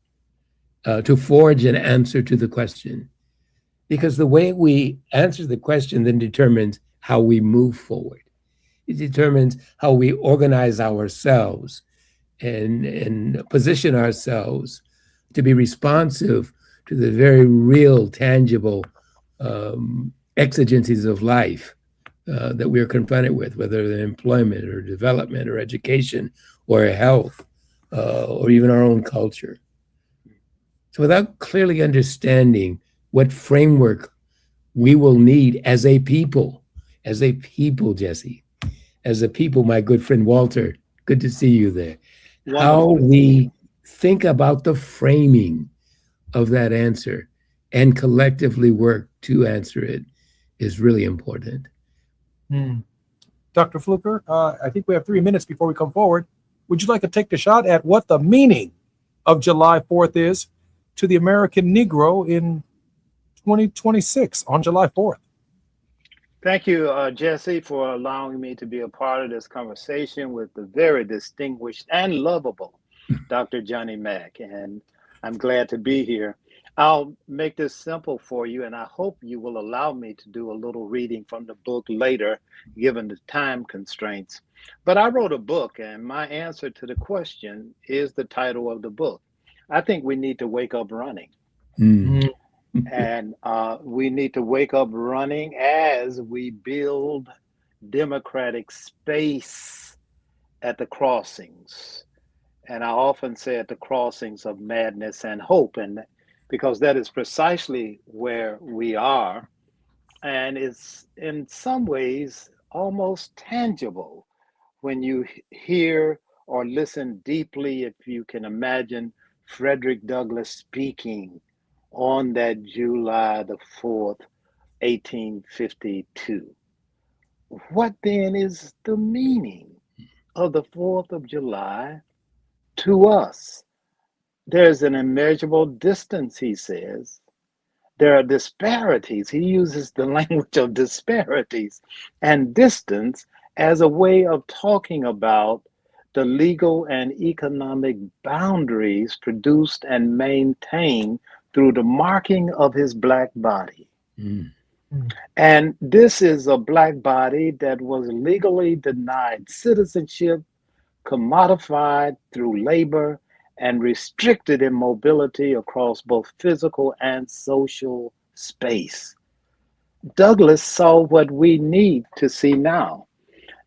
to forge an answer to the question? Because the way we answer the question then determines how we move forward. It determines how we organize ourselves and position ourselves to be responsive to the very real, tangible exigencies of life that we are confronted with, whether they're employment or development or education or health or even our own culture. So without clearly understanding what framework we will need as a people, Jesse, as a people, my good friend Walter, good to see you there. Wonderful. How we think about the framing of that answer and collectively work to answer it is really important. Dr. Fluker, I think we have 3 minutes before we come forward. Would you like to take the shot at what the meaning of July 4th is to the American Negro in 2026 on July 4th? Thank you, Jesse, for allowing me to be a part of this conversation with the very distinguished and lovable Dr. Johnny Mack, and I'm glad to be here. I'll make this simple for you, and I hope you will allow me to do a little reading from the book later, given the time constraints. But I wrote a book, and my answer to the question is the title of the book. I think we need to wake up running. And we need to wake up running as we build democratic space at the crossings. And I often say at the crossings of madness and hope, and because that is precisely where we are. And it's in some ways almost tangible when you hear or listen deeply, if you can imagine Frederick Douglass speaking on that July the 4th, 1852. What then is the meaning of the 4th of July to us? There's an immeasurable distance, he says. There are disparities. He uses the language of disparities and distance as a way of talking about the legal and economic boundaries produced and maintained through the marking of his Black body. And this is a Black body that was legally denied citizenship, commodified through labor, and restricted in mobility across both physical and social space. Douglass saw what we need to see now,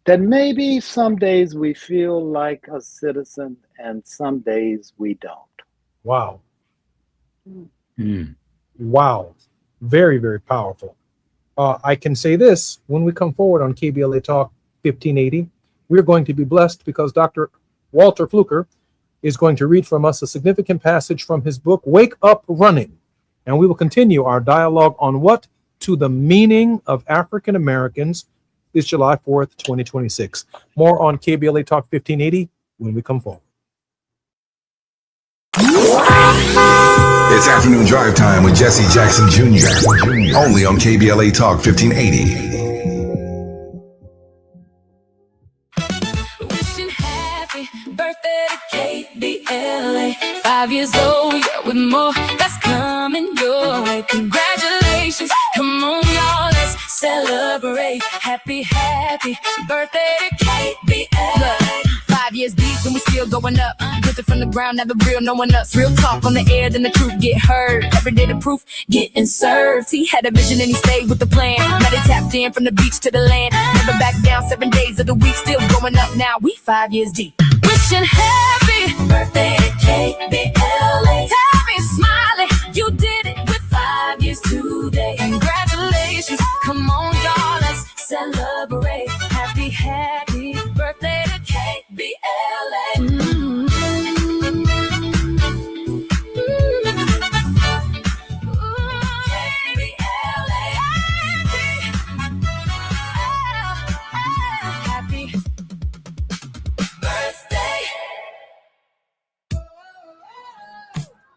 that maybe some days we feel like a citizen and some days we don't. Wow. Mm. Wow. Very, very powerful. I can say this, when we come forward on KBLA Talk 1580, we're going to be blessed because Dr. Walter Fluker is going to read from us a significant passage from his book, Wake Up Running. And we will continue our dialogue on what to the meaning of African Americans is July 4th, 2026. More on KBLA Talk 1580 when we come forward. It's afternoon drive time with Jesse Jackson Jr. Only on KBLA Talk 1580. Wishing happy birthday to KBLA. 5 years old, yeah, with more that's coming your way. Congratulations, come on y'all, let's celebrate. Happy birthday to KBLA. 5 years deep and we still going up. Built it from the ground, never real, no one else. Real talk on the air, then the truth get heard. Every day the proof getting served. He had a vision and he stayed with the plan. Met it tapped in from the beach to the land. Never back down, 7 days of the week, still going up now. We 5 years deep. Wishing happy birthday to KBLA. Tell me smiling, you did it with 5 years today. Congratulations, come on y'all, let's celebrate. Happy birthday to KBLA. Happy birthday.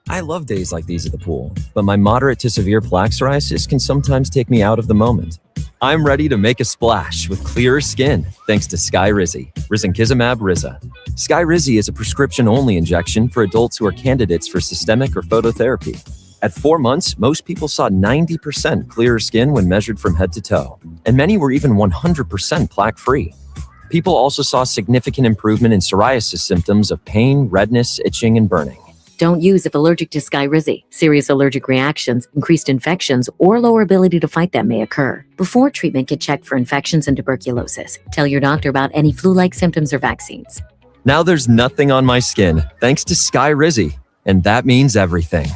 I love days like these at the pool, but my moderate to severe plaque psoriasis can sometimes take me out of the moment. I'm ready to make a splash with clearer skin thanks to Skyrizi, risankizumab Riza. Skyrizi is a prescription-only injection for adults who are candidates for systemic or phototherapy. At 4 months, most people saw 90% clearer skin when measured from head to toe, and many were even 100% plaque-free. People also saw significant improvement in psoriasis symptoms of pain, redness, itching, and burning. Don't use if allergic to Skyrizi. Serious allergic reactions, increased infections, or lower ability to fight them may occur. Before treatment, get checked for infections and tuberculosis. Tell your doctor about any flu-like symptoms or vaccines. Now there's nothing on my skin thanks to Skyrizi, and that means everything.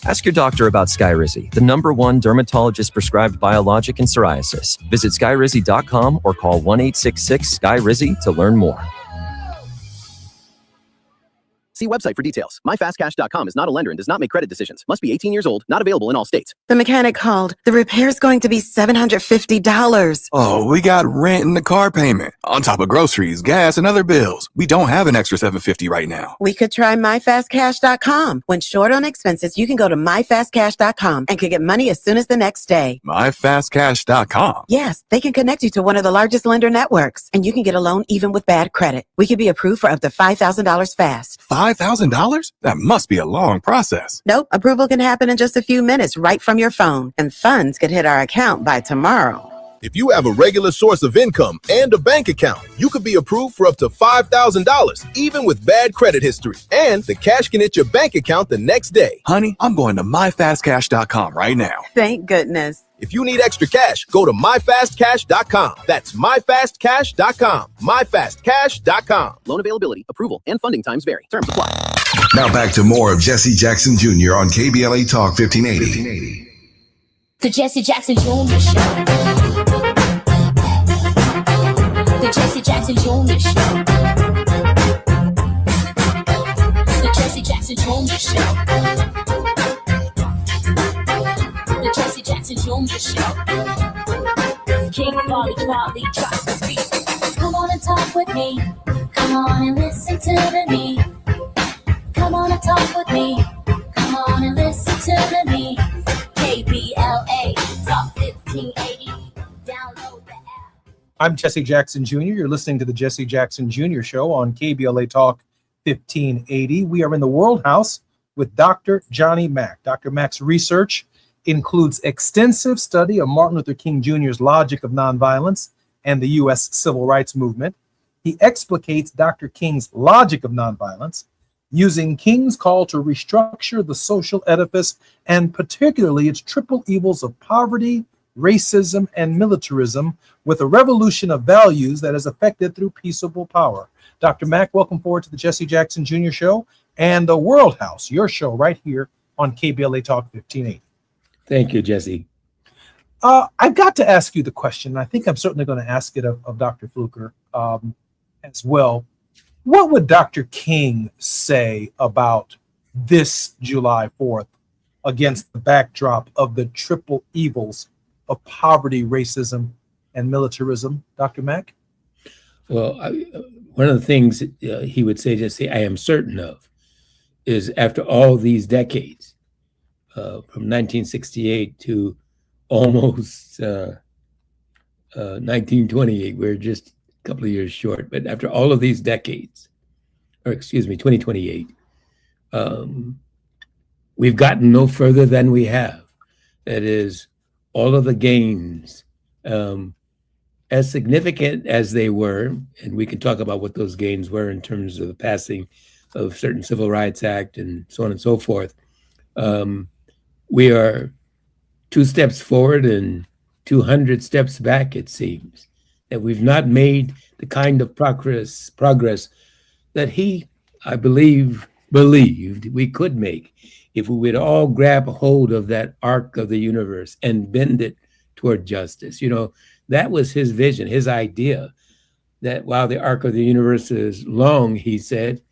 Ask your doctor about Skyrizi, the #1 dermatologist-prescribed biologic in psoriasis. Visit skyrizi.com or call 1-866-SKY-RIZI to learn more. See website for details. MyFastCash.com is not a lender and does not make credit decisions. Must be 18 years old. Not available in all states. The mechanic called. The repair's going to be $750. Oh, we got rent and the car payment. On top of groceries, gas, and other bills. We don't have an extra $750 right now. We could try MyFastCash.com. When short on expenses, you can go to MyFastCash.com and could get money as soon as the next day. MyFastCash.com. Yes, they can connect you to one of the largest lender networks, and you can get a loan even with bad credit. We could be approved for up to $5,000 fast. $5,000? That must be a long process. Nope, approval can happen in just a few minutes right from your phone, and funds could hit our account by tomorrow. If you have a regular source of income and a bank account, you could be approved for up to $5,000, even with bad credit history. And the cash can hit your bank account the next day. Honey, I'm going to myfastcash.com right now. Thank goodness. If you need extra cash, go to myfastcash.com. That's myfastcash.com. Myfastcash.com. Loan availability, approval, and funding times vary. Terms apply. Now back to more of Jesse Jackson Jr. on KBLA Talk 1580. The Jesse Jackson Jr. Show. The Jesse Jackson Jr. Show. The Jesse Jackson Jr. Show. The Jesse Jackson Jr. Show. King Wally drops the beat. Come on and talk with me. Come on and listen to me. Come on and talk with me. Come on and listen to me. KBLA Talk 1580. Download the app. I'm Jesse Jackson Jr. You're listening to the Jesse Jackson Jr. Show on KBLA Talk 1580. We are in the World House with Dr. Johnny Mack. Dr. Mack's research includes extensive study of Martin Luther King Jr.'s logic of nonviolence and the U.S. Civil Rights Movement. He explicates Dr. King's logic of nonviolence using King's call to restructure the social edifice and particularly its triple evils of poverty, racism, and militarism with a revolution of values that is effected through peaceable power. Dr. Mack, welcome forward to the Jesse Jackson Jr. Show and the World House, your show right here on KBLA Talk 1580. Thank you, Jesse. I've got to ask you the question. I think I'm certainly going to ask it of Dr. Fluker as well. What would Dr. King say about this July 4th against the backdrop of the triple evils of poverty, racism, and militarism, Dr. Mack? Well, one of the things he would say, Jesse, I am certain of, is after all these decades, from 1968 to almost 1928, we're just a couple of years short, but after all of these decades, or excuse me, 2028, we've gotten no further than we have. That is, all of the gains, as significant as they were, and we can talk about what those gains were in terms of the passing of certain Civil Rights Act and so on and so forth. We are 2 steps forward and 200 steps back, it seems, that we've not made the kind of progress that he, I believed we could make if we would all grab a hold of that arc of the universe and bend it toward justice. You know, that was his vision, his idea, that while the arc of the universe is long, he said,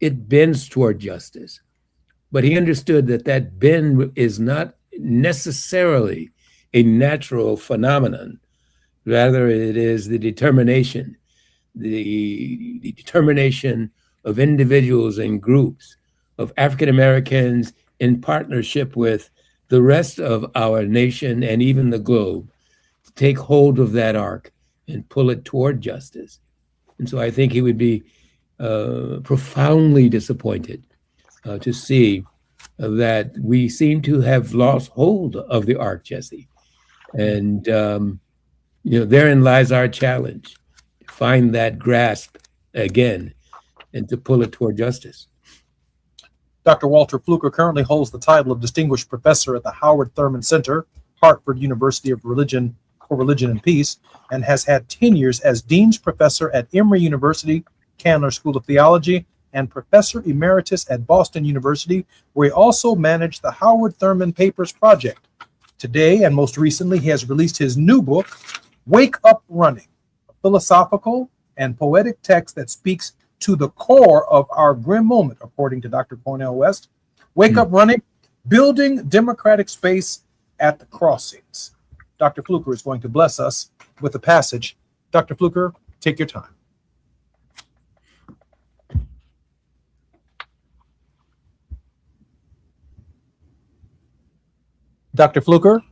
it bends toward justice. But he understood that that bend is not necessarily a natural phenomenon. Rather, it is the determination of individuals and groups of African Americans in partnership with the rest of our nation and even the globe to take hold of that arc and pull it toward justice. And so I think he would be profoundly disappointed to see that we seem to have lost hold of the arc, Jesse. And, therein lies our challenge, to find that grasp again and to pull it toward justice. Dr. Walter Fluker currently holds the title of Distinguished Professor at the Howard Thurman Center, Hartford University of Religion for Religion and Peace, and has had tenures as Dean's Professor at Emory University, Candler School of Theology, and Professor Emeritus at Boston University, where he also managed the Howard Thurman Papers Project. Today, and most recently, he has released his new book, Wake Up Running, a philosophical and poetic text that speaks to the core of our grim moment, according to Dr. Cornel West. Wake Up Running, Building Democratic Space at the Crossings. Dr. Fluker is going to bless us with a passage. Dr. Fluker, take your time. Dr. Fluker?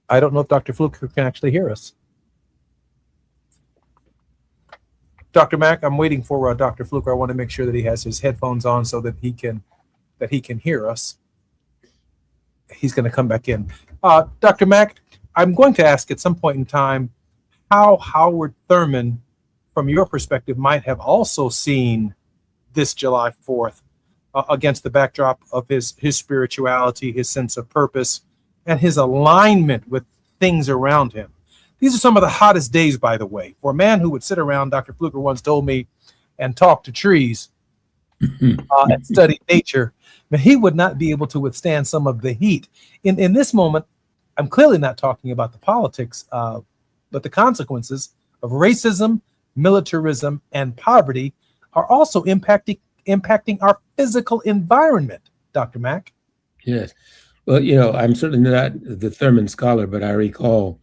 I don't know if Dr. Fluker can actually hear us. Dr. Mack, I'm waiting for Dr. Fluker. I want to make sure that he has his headphones on so that he can hear us. He's going to come back in. Dr. Mack, I'm going to ask at some point in time how Howard Thurman, from your perspective, might have also seen this July 4th against the backdrop of his spirituality, his sense of purpose, and his alignment with things around him. These are some of the hottest days, by the way. For a man who would sit around, Dr. Fluker once told me, and talk to trees and study nature, but he would not be able to withstand some of the heat. In this moment, I'm clearly not talking about the politics, but the consequences of racism, militarism, and poverty are also impacting our physical environment, Dr. Mack. Yes. Well, I'm certainly not the Thurman scholar, but I recall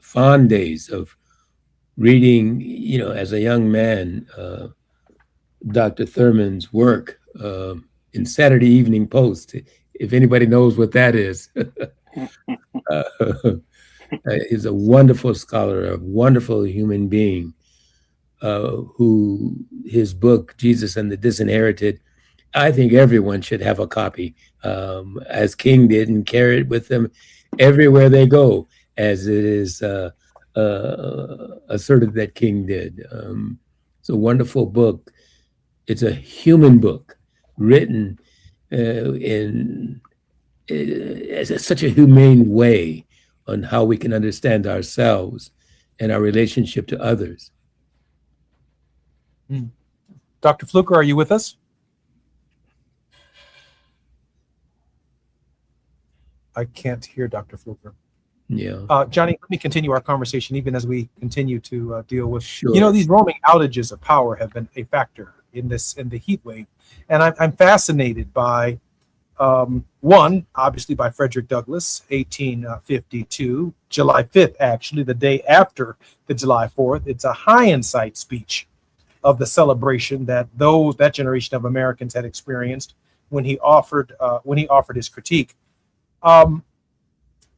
fond days of reading, as a young man, Dr. Thurman's work in Saturday Evening Post, if anybody knows what that is. He's a wonderful scholar, a wonderful human being, who his book, Jesus and the Disinherited, I think everyone should have a copy, as King did, and carry it with them everywhere they go, as it is asserted that King did. It's a wonderful book. It's a human book written in such a humane way on how we can understand ourselves and our relationship to others. Dr. Fluker, are you with us? I can't hear Dr. Fluker. Yeah. Johnny, let me continue our conversation even as we continue to deal with, Sure. these roaming outages of power have been a factor in the heat wave. And I'm fascinated by, one, obviously by Frederick Douglass, 1852, July 5th, actually, the day after the July 4th. It's a hindsight speech of the celebration that that generation of Americans had experienced when he offered his critique.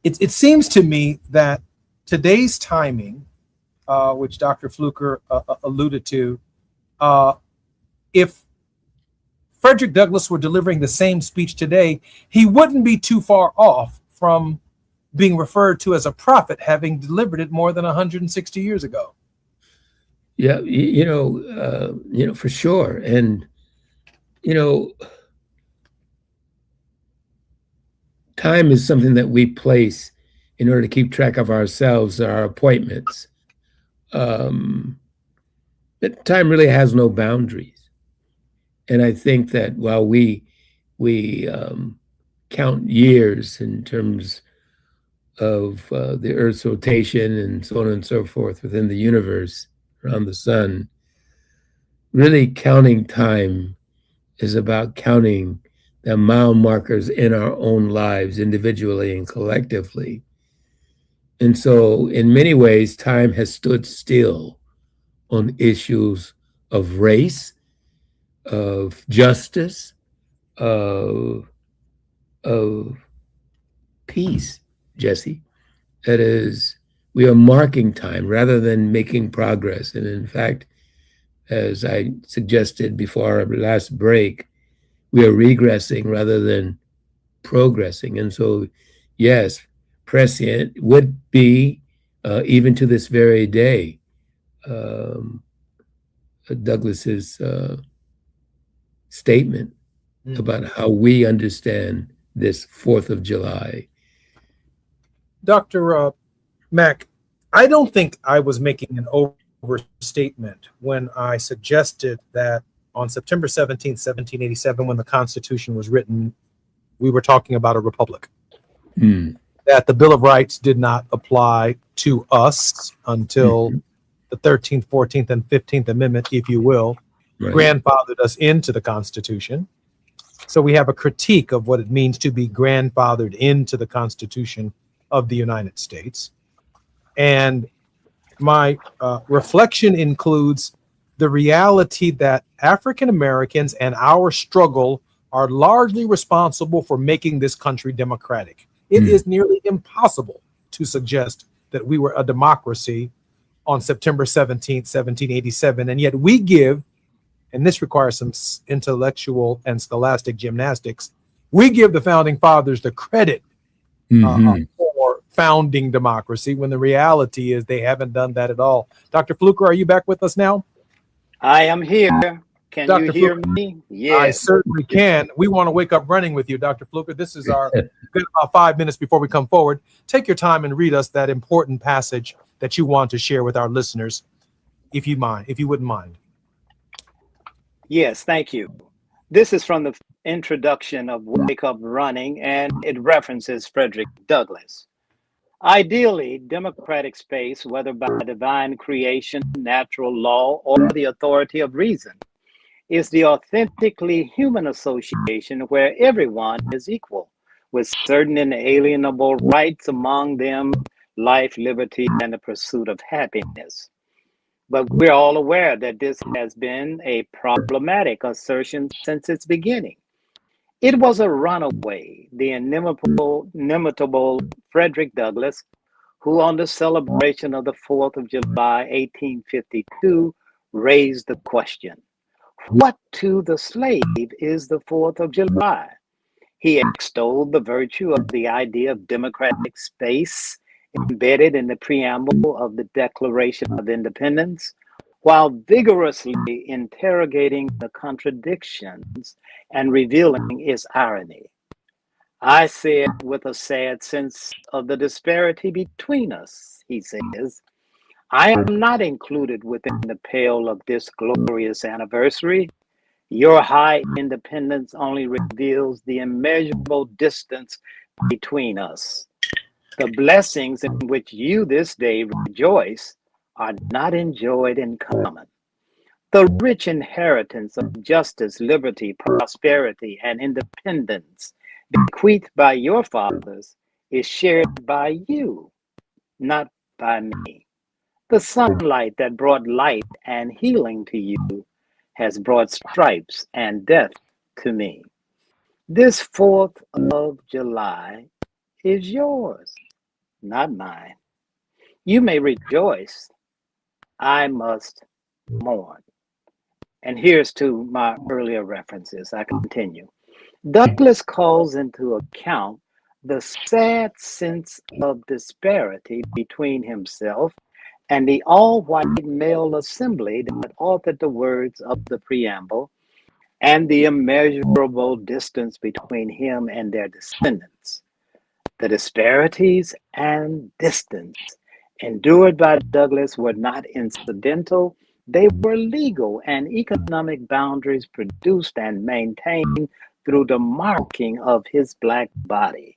It seems to me that today's timing, which Dr. Fluker alluded to, if Frederick Douglass were delivering the same speech today, he wouldn't be too far off from being referred to as a prophet, having delivered it more than 160 years ago. Yeah, for sure. And, time is something that we place in order to keep track of ourselves, our appointments. But time really has no boundaries. And I think that while we count years in terms of the Earth's rotation and so on and so forth within the universe around the sun, really counting time is about counting the mile markers in our own lives individually and collectively. And so in many ways, time has stood still on issues of race, of justice, of peace, Jesse. That is, we are marking time rather than making progress. And in fact, as I suggested before our last break, we are regressing rather than progressing. And so, yes, prescient would be, even to this very day, Douglas's statement about how we understand this 4th of July. Dr. Mack, I don't think I was making an overstatement when I suggested that on September 17th, 1787, when the Constitution was written, we were talking about a republic. That the Bill of Rights did not apply to us until the 13th, 14th, and 15th Amendment, if you will, grandfathered us into the Constitution. So we have a critique of what it means to be grandfathered into the Constitution of the United States. And my reflection includes the reality that African Americans and our struggle are largely responsible for making this country democratic. It is nearly impossible to suggest that we were a democracy on September 17th, 1787. And yet we give, and this requires some intellectual and scholastic gymnastics, we give the founding fathers the credit for founding democracy when the reality is they haven't done that at all. Dr. Fluker, are you back with us now? I am here. Can Dr. you hear Fluker, me? Yes. I certainly can. We want to wake up running with you, Dr. Fluker. This is our good about 5 minutes before we come forward. Take your time and read us that important passage that you want to share with our listeners, if you wouldn't mind. Yes, thank you. This is from the introduction of Wake Up Running, and it references Frederick Douglass. Ideally, democratic space, whether by divine creation, natural law, or the authority of reason, is the authentically human association where everyone is equal, with certain inalienable rights, among them life, liberty, and the pursuit of happiness. But we're all aware that this has been a problematic assertion since its beginning. It was a runaway, the inimitable Frederick Douglass, who on the celebration of the 4th of July, 1852, raised the question, what to the slave is the 4th of July? He extolled the virtue of the idea of democratic space embedded in the preamble of the Declaration of Independence, while vigorously interrogating the contradictions and revealing its irony. I say it with a sad sense of the disparity between us, he says. I am not included within the pale of this glorious anniversary. Your high independence only reveals the immeasurable distance between us. The blessings in which you this day rejoice are not enjoyed in common. The rich inheritance of justice, liberty, prosperity, and independence bequeathed by your fathers is shared by you, not by me. The sunlight that brought light and healing to you has brought stripes and death to me. This 4th of July is yours, not mine. You may rejoice. I must mourn. And here's to my earlier references. I continue. Douglass calls into account the sad sense of disparity between himself and the all-white male assembly that authored the words of the preamble, and the immeasurable distance between him and their descendants. The disparities and distance endured by Douglass were not incidental, they were legal and economic boundaries produced and maintained through the marking of his Black body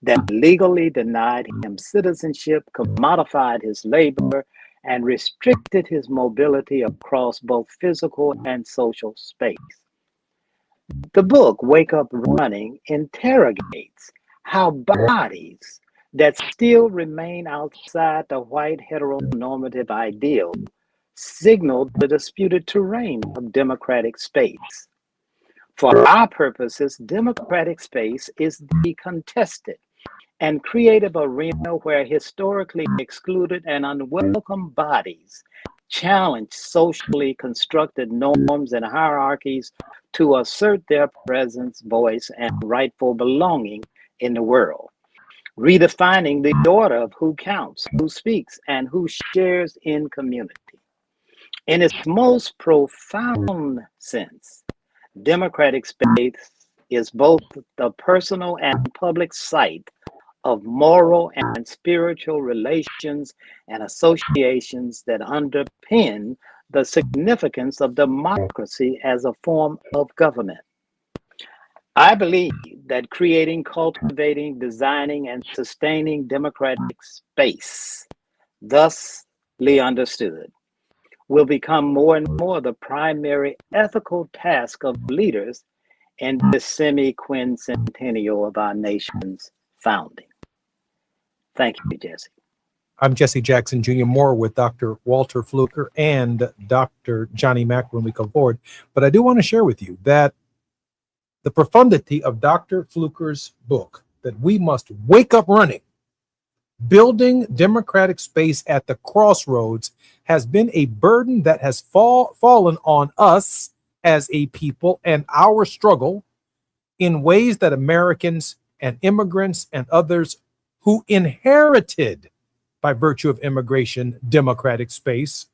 that legally denied him citizenship, commodified his labor, and restricted his mobility across both physical and social space. The book, Wake Up Running, interrogates how bodies that still remain outside the white heteronormative ideal signaled the disputed terrain of democratic space. For our purposes, democratic space is the contested and creative arena where historically excluded and unwelcome bodies challenge socially constructed norms and hierarchies to assert their presence, voice, and rightful belonging in the world, redefining the order of who counts, who speaks, and who shares in community. In its most profound sense, democratic space is both the personal and public site of moral and spiritual relations and associations that underpin the significance of democracy as a form of government. I believe that creating, cultivating, designing, and sustaining democratic space, thusly understood, will become more and more the primary ethical task of leaders in this semi-quincentennial of our nation's founding. Thank you, Jesse. I'm Jesse Jackson Jr. More with Dr. Walter Fluker and Dr. Johnny Mack when we come forward. But I do want to share with you that the profundity of Dr. Fluker's book, that we must wake up running, building democratic space at the crossroads, has been a burden that has fallen on us as a people and our struggle in ways that Americans and immigrants and others who inherited, by virtue of immigration, democratic space,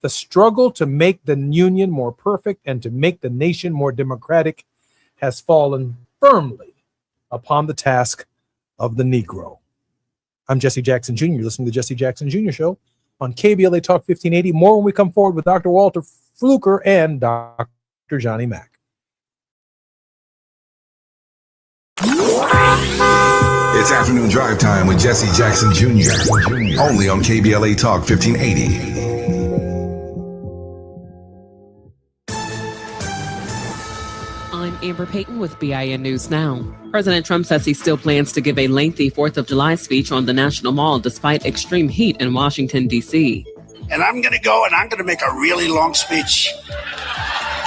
the struggle to make the union more perfect and to make the nation more democratic has fallen firmly upon the task of the Negro. I'm Jesse Jackson Jr. You're listening to the Jesse Jackson Jr. Show on KBLA Talk 1580. More when we come forward with Dr. Walter Fluker and Dr. Johnny Mack. It's afternoon drive time with Jesse Jackson Jr. Only on KBLA Talk 1580. I'm Amber Payton with BIN News Now. President Trump says he still plans to give a lengthy 4th of July speech on the National Mall despite extreme heat in Washington, D.C. And I'm going to go and I'm going to make a really long speech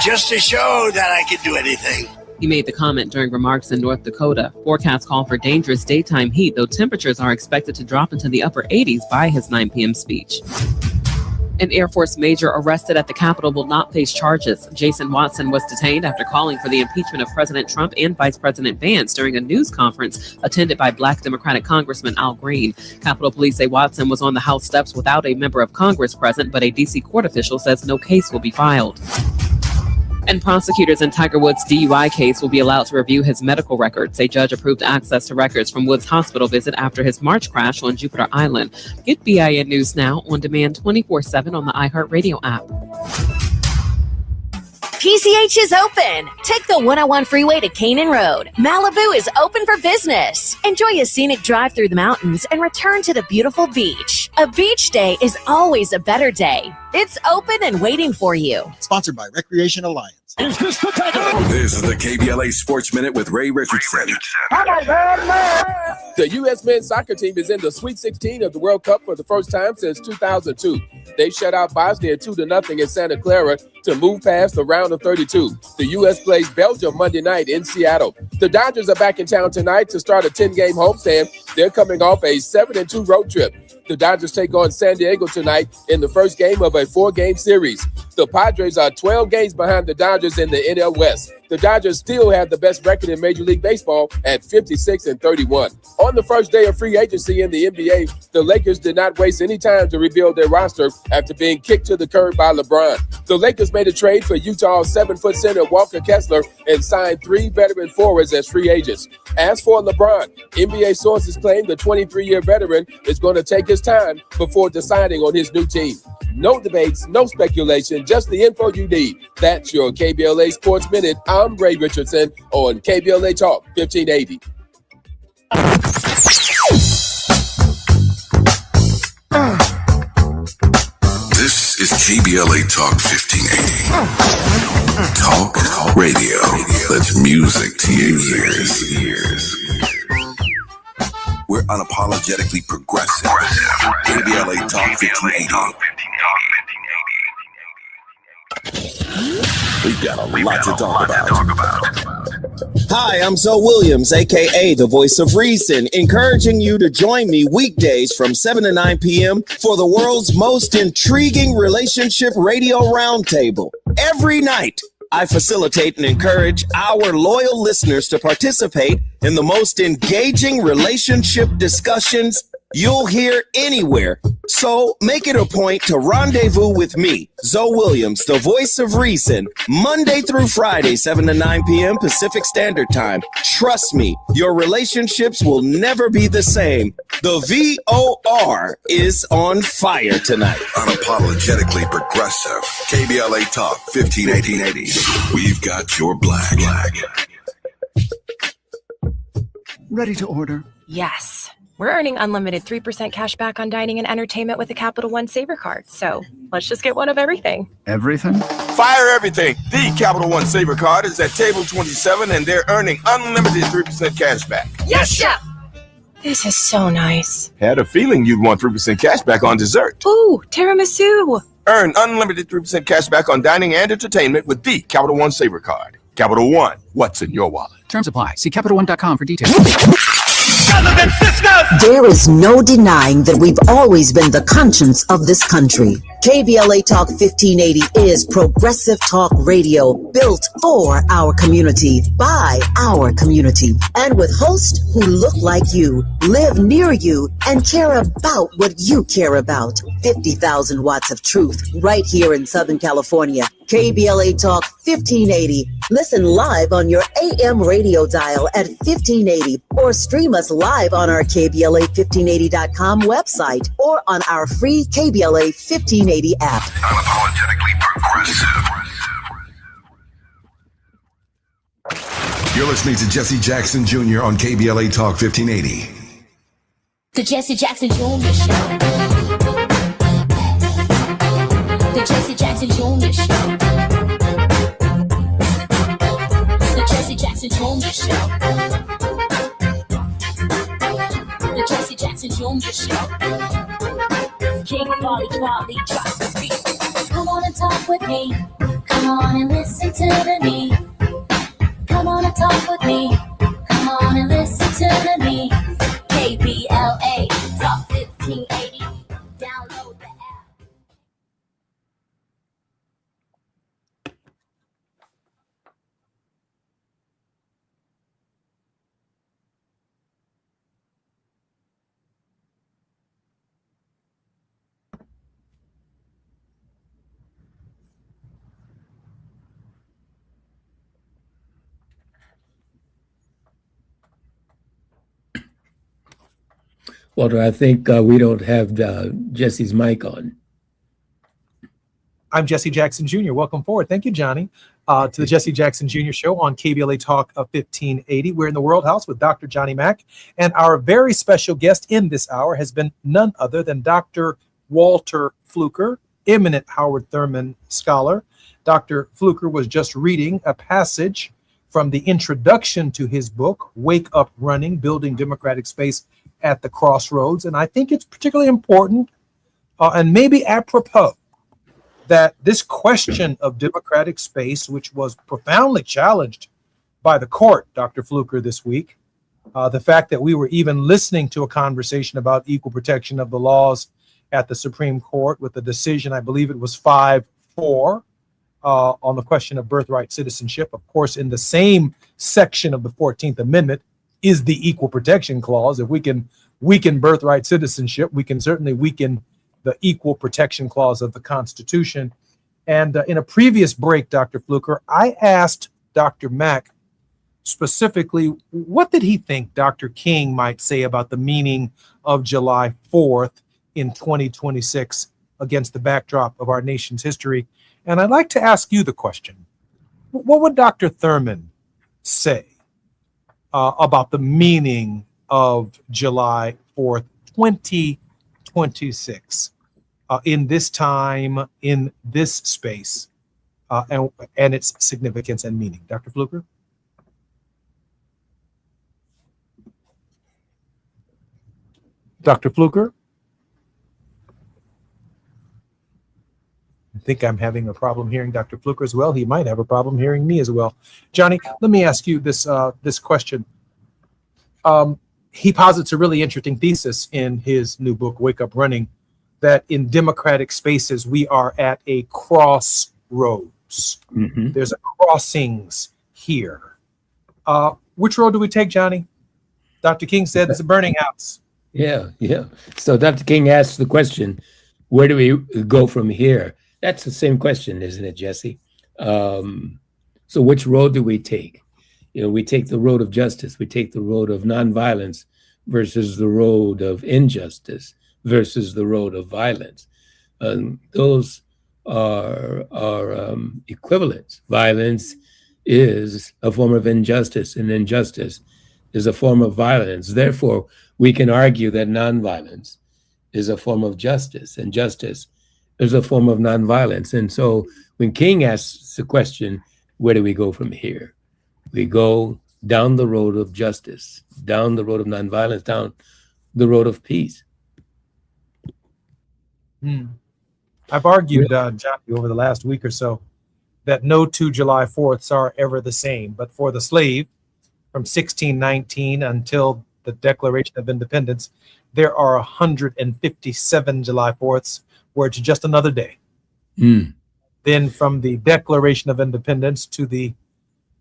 just to show that I can do anything. He made the comment during remarks in North Dakota. Forecasts call for dangerous daytime heat, though temperatures are expected to drop into the upper 80s by his 9 p.m. speech. An Air Force major arrested at the Capitol will not face charges. Jason Watson was detained after calling for the impeachment of President Trump and Vice President Vance during a news conference attended by Black Democratic Congressman Al Green. Capitol Police say Watson was on the House steps without a member of Congress present, but a D.C. court official says no case will be filed. And prosecutors in Tiger Woods' DUI case will be allowed to review his medical records. A judge approved access to records from Woods' hospital visit after his March crash on Jupiter Island. Get BIN News Now on demand 24/7 on the iHeartRadio app. PCH is open. Take the 101 freeway to Canaan Road. Malibu is open for business. Enjoy a scenic drive through the mountains and return to the beautiful beach. A beach day is always a better day. It's open and waiting for you. Sponsored by Recreation Alliance. This is the KBLA Sports Minute with Ray Richardson. The U.S. men's soccer team is in the Sweet 16 of the World Cup for the first time since 2002. They shut out Bosnia 2-0 in Santa Clara to move past the round of 32. The U.S. plays Belgium Monday night in Seattle. The Dodgers are back in town tonight to start a 10-game homestand. They're coming off a 7-2 road trip. The Dodgers take on San Diego tonight in the first game of a 4-game series. The Padres are 12 games behind the Dodgers in the NL West. The Dodgers still have the best record in Major League Baseball at 56-31. On the first day of free agency in the NBA, the Lakers did not waste any time to rebuild their roster after being kicked to the curb by LeBron. The Lakers made a trade for Utah's 7-foot center Walker Kessler and signed 3 veteran forwards as free agents. As for LeBron, NBA sources claim the 23-year veteran is going to take his time before deciding on his new team. No debates, no speculation, just the info you need. That's your KBLA Sports Minute. I'm Ray Richardson on KBLA Talk 1580. This is KBLA Talk 1580. Talk radio. That's music to your ears. We're unapologetically progressive. KBLA Talk 1580. We've got a lot to talk about. Hi, I'm Zoe Williams, aka the Voice of Reason, encouraging you to join me weekdays from 7 to 9 p.m. for the world's most intriguing relationship radio roundtable. Every night, I facilitate and encourage our loyal listeners to participate in the most engaging relationship discussions you'll hear anywhere. So make it a point to rendezvous with me, Zoe Williams, the Voice of Reason, Monday through Friday, 7 to 9 p.m. Pacific Standard Time. Trust me, your relationships will never be the same. The VOR is on fire tonight. Unapologetically progressive. KBLA Talk 1580. We've got your black. Ready to order? Yes. We're earning unlimited 3% cash back on dining and entertainment with the Capital One Saver card. So let's just get one of everything. Everything? Fire everything. The Capital One Saver card is at table 27 and they're earning unlimited 3% cash back. Yes, Chef! This is so nice. Had a feeling you'd want 3% cash back on dessert. Ooh, tiramisu. Earn unlimited 3% cash back on dining and entertainment with the Capital One Saver card. Capital One, what's in your wallet? Terms apply. See CapitalOne.com for details. There is no denying that we've always been the conscience of this country. KBLA Talk 1580 is progressive talk radio built for our community, by our community, and with hosts who look like you, live near you, and care about what you care about. 50,000 watts of truth right here in Southern California. KBLA Talk 1580. Listen live on your AM radio dial at 1580 or stream us live on our KBLA1580.com website or on our free KBLA 1580 app. Unapologetically progressive. You're listening to Jesse Jackson Jr. on KBLA Talk 1580. The Jesse Jackson Jr. Show. The Jesse Jackson Jr. Show. The Jesse Jackson Jr. Show. The Jesse Jackson Jr. Show. King Volley, drop the beat. Come on and talk with me. Come on and listen to the me. Come on and talk with me. Come on and listen to the me. KBLA Talk 1580. Download the app. Walter, I think we don't have Jesse's mic on. I'm Jesse Jackson Jr. Welcome forward. Thank you, Johnny, to the Jesse Jackson Jr. Show on KBLA Talk of 1580. We're in the World House with Dr. Johnny Mack, and our very special guest in this hour has been none other than Dr. Walter Fluker, eminent Howard Thurman scholar. Dr. Fluker was just reading a passage from the introduction to his book, Wake Up Running, Building Democratic Space at the Crossroads. And I think it's particularly important and maybe apropos that this question of democratic space, which was profoundly challenged by the court, Dr. Fluker, this week, the fact that we were even listening to a conversation about equal protection of the laws at the Supreme Court with a decision, I believe it was 5-4, on the question of birthright citizenship. Of course, in the same section of the 14th Amendment is the Equal Protection Clause. If we can weaken birthright citizenship, we can certainly weaken the Equal Protection Clause of the Constitution. And in a previous break, Dr. Fluker, I asked Dr. Mack specifically, what did he think Dr. King might say about the meaning of July 4th in 2026 against the backdrop of our nation's history? And I'd like to ask you the question. What would Dr. Thurman say about the meaning of July 4th, 2026? In this time, in this space, and its significance and meaning. Dr. Fluker? Dr. Fluker? I think I'm having a problem hearing Dr. Fluker as well. He might have a problem hearing me as well. Johnny, let me ask you this question. He posits a really interesting thesis in his new book, Wake Up Running, that in democratic spaces, we are at a crossroads. Mm-hmm. There's a crossings here. Which road do we take, Johnny? Dr. King said it's a burning house. Yeah. So Dr. King asks the question, where do we go from here? That's the same question, isn't it, Jesse? So which road do we take? We take the road of justice. We take the road of nonviolence versus the road of injustice versus the road of violence. Those are equivalents. Violence is a form of injustice, and injustice is a form of violence. Therefore, we can argue that nonviolence is a form of justice, and justice is a form of nonviolence. And so when King asks the question, where do we go from here? We go down the road of justice, down the road of nonviolence, down the road of peace. I've argued, Johnny, over the last week or so that no two July 4ths are ever the same. But for the slave, from 1619 until the Declaration of Independence, there are 157 July 4ths where it's just another day. Then from the Declaration of Independence to the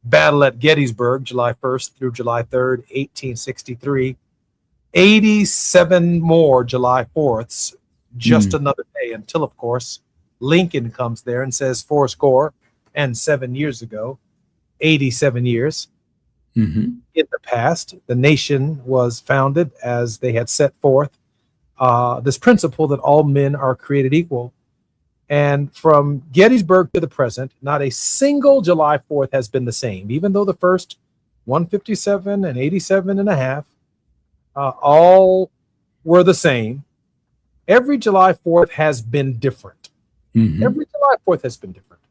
Battle at Gettysburg, July 1st through July 3rd, 1863, 87 more July 4ths, just another day, until, of course, Lincoln comes there and says 407 years ago, 87 years. In the past, the nation was founded as they had set forth this principle that all men are created equal. And from Gettysburg to the present, not a single July 4th has been the same, even though the first 157 and 87 and a half all were the same. Every July 4th has been different. Every July 4th has been different.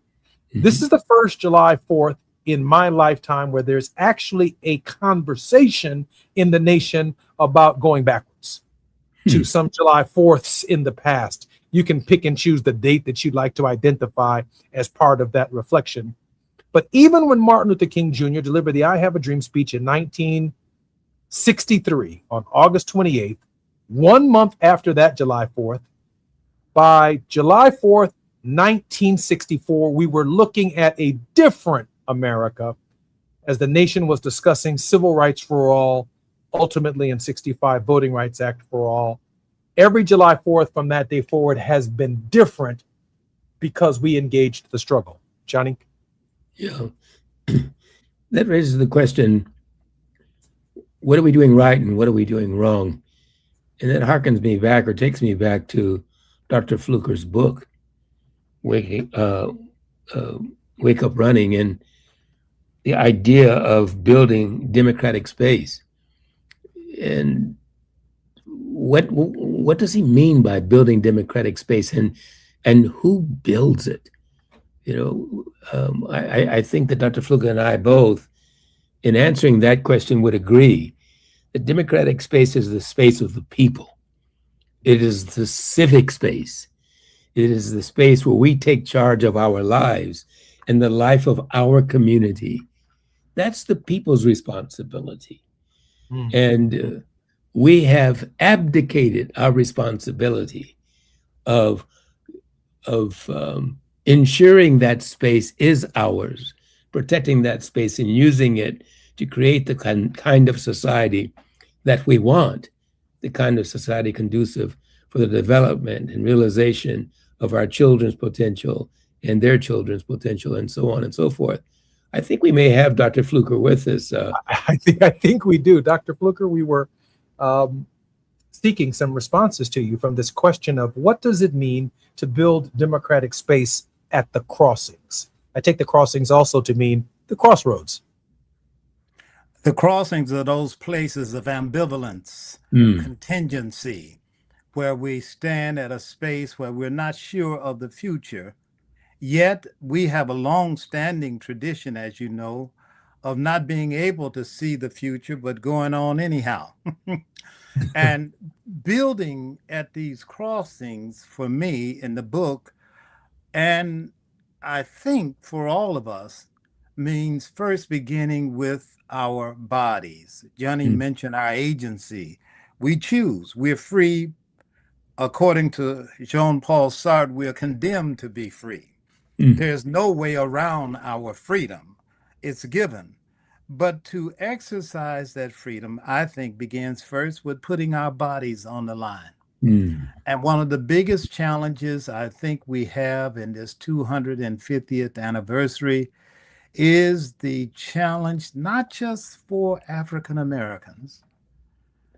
This is the first July 4th in my lifetime where there's actually a conversation in the nation about going backwards to some July 4ths in the past. You can pick and choose the date that you'd like to identify as part of that reflection. But even when Martin Luther King Jr. delivered the I Have a Dream speech in 1963 on August 28th, 1 month after that July 4th, by July 4th, 1964, we were looking at a different America as the nation was discussing civil rights for all, ultimately in 65, Voting Rights Act for all. Every July 4th from that day forward has been different because we engaged the struggle. Johnny? Yeah. That raises the question, what are we doing right and what are we doing wrong? And that harkens me back or takes me back to Dr. Fluker's book, Wake Up Running, and the idea of building democratic space. And what does he mean by building democratic space, and who builds it? I think that Dr. Fluker and I both, in answering that question, would agree that democratic space is the space of the people. It is the civic space. It is the space where we take charge of our lives and the life of our community. That's the people's responsibility. And we have abdicated our responsibility of ensuring that space is ours, protecting that space and using it to create the kind of society that we want, the kind of society conducive for the development and realization of our children's potential and their children's potential, and so on and so forth. I think we may have Dr. Fluker with us. I think we do. Dr. Fluker, we were seeking some responses to you from this question of what does it mean to build democratic space at the crossings? I take the crossings also to mean the crossroads. The crossings are those places of ambivalence, contingency, where we stand at a space where we're not sure of the future, yet we have a long-standing tradition, as you know, of not being able to see the future, but going on anyhow. And building at these crossings, for me, in the book, and I think for all of us, means first beginning with our bodies. Johnny mentioned our agency. We choose. We're free. According to Jean-Paul Sartre, we're condemned to be free. There's no way around our freedom. It's given. But to exercise that freedom, I think, begins first with putting our bodies on the line. And one of the biggest challenges I think we have in this 250th anniversary is the challenge, not just for African Americans,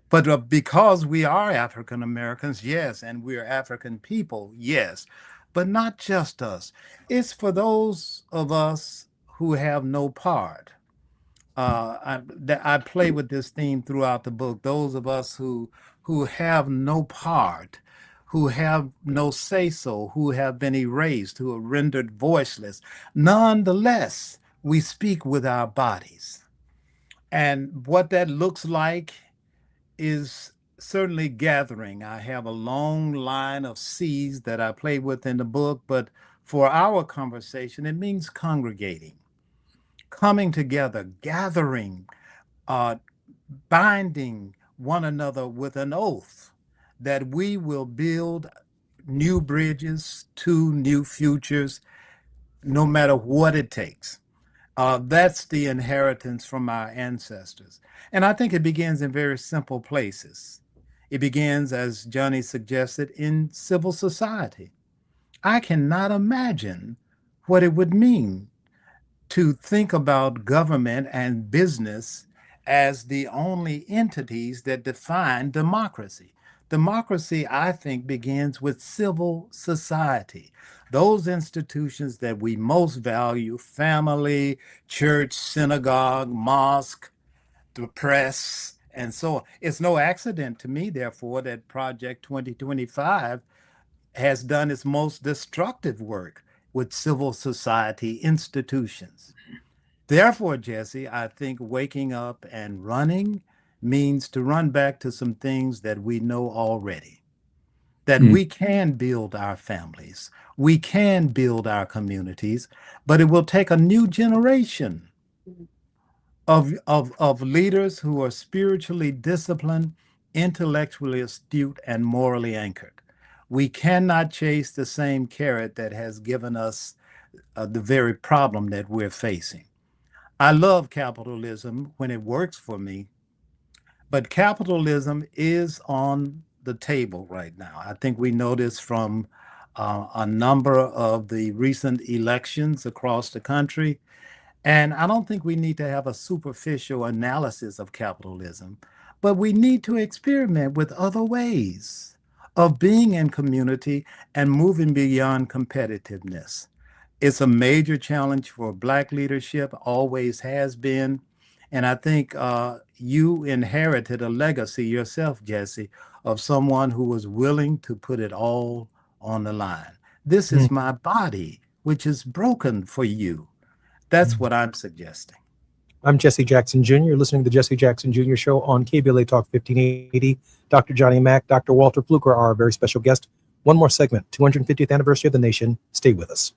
but because we are African Americans, yes, and we're African people, yes, but not just us. It's for those of us who have no part. I play with this theme throughout the book. Those of us who have no part, who have no say-so, who have been erased, who are rendered voiceless. Nonetheless, we speak with our bodies. And what that looks like is certainly gathering. I have a long line of C's that I play with in the book, but for our conversation, it means congregating, coming together, gathering, binding one another with an oath that we will build new bridges to new futures, no matter what it takes. That's the inheritance from our ancestors. And I think it begins in very simple places. It begins, as Johnny suggested, in civil society. I cannot imagine what it would mean to think about government and business as the only entities that define democracy. Democracy, I think, begins with civil society. Those institutions that we most value, family, church, synagogue, mosque, the press, and so on. It's no accident to me, therefore, that Project 2025 has done its most destructive work with civil society institutions. Therefore, Jesse, I think waking up and running means to run back to some things that we know already, that we can build our families, we can build our communities, but it will take a new generation of leaders who are spiritually disciplined, intellectually astute, and morally anchored. We cannot chase the same carrot that has given us the very problem that we're facing. I love capitalism when it works for me, but capitalism is on the table right now. I think we know this from a number of the recent elections across the country. And I don't think we need to have a superficial analysis of capitalism, but we need to experiment with other ways of being in community and moving beyond competitiveness. It's a major challenge for Black leadership, always has been. And I think you inherited a legacy yourself, Jesse, of someone who was willing to put it all on the line. This is my body, which is broken for you. That's what I'm suggesting. I'm Jesse Jackson Jr. You're listening to the Jesse Jackson Jr. Show on KBLA Talk 1580. Dr. Johnny Mack, Dr. Walter Fluker are our very special guest. One more segment, 250th anniversary of the nation. Stay with us.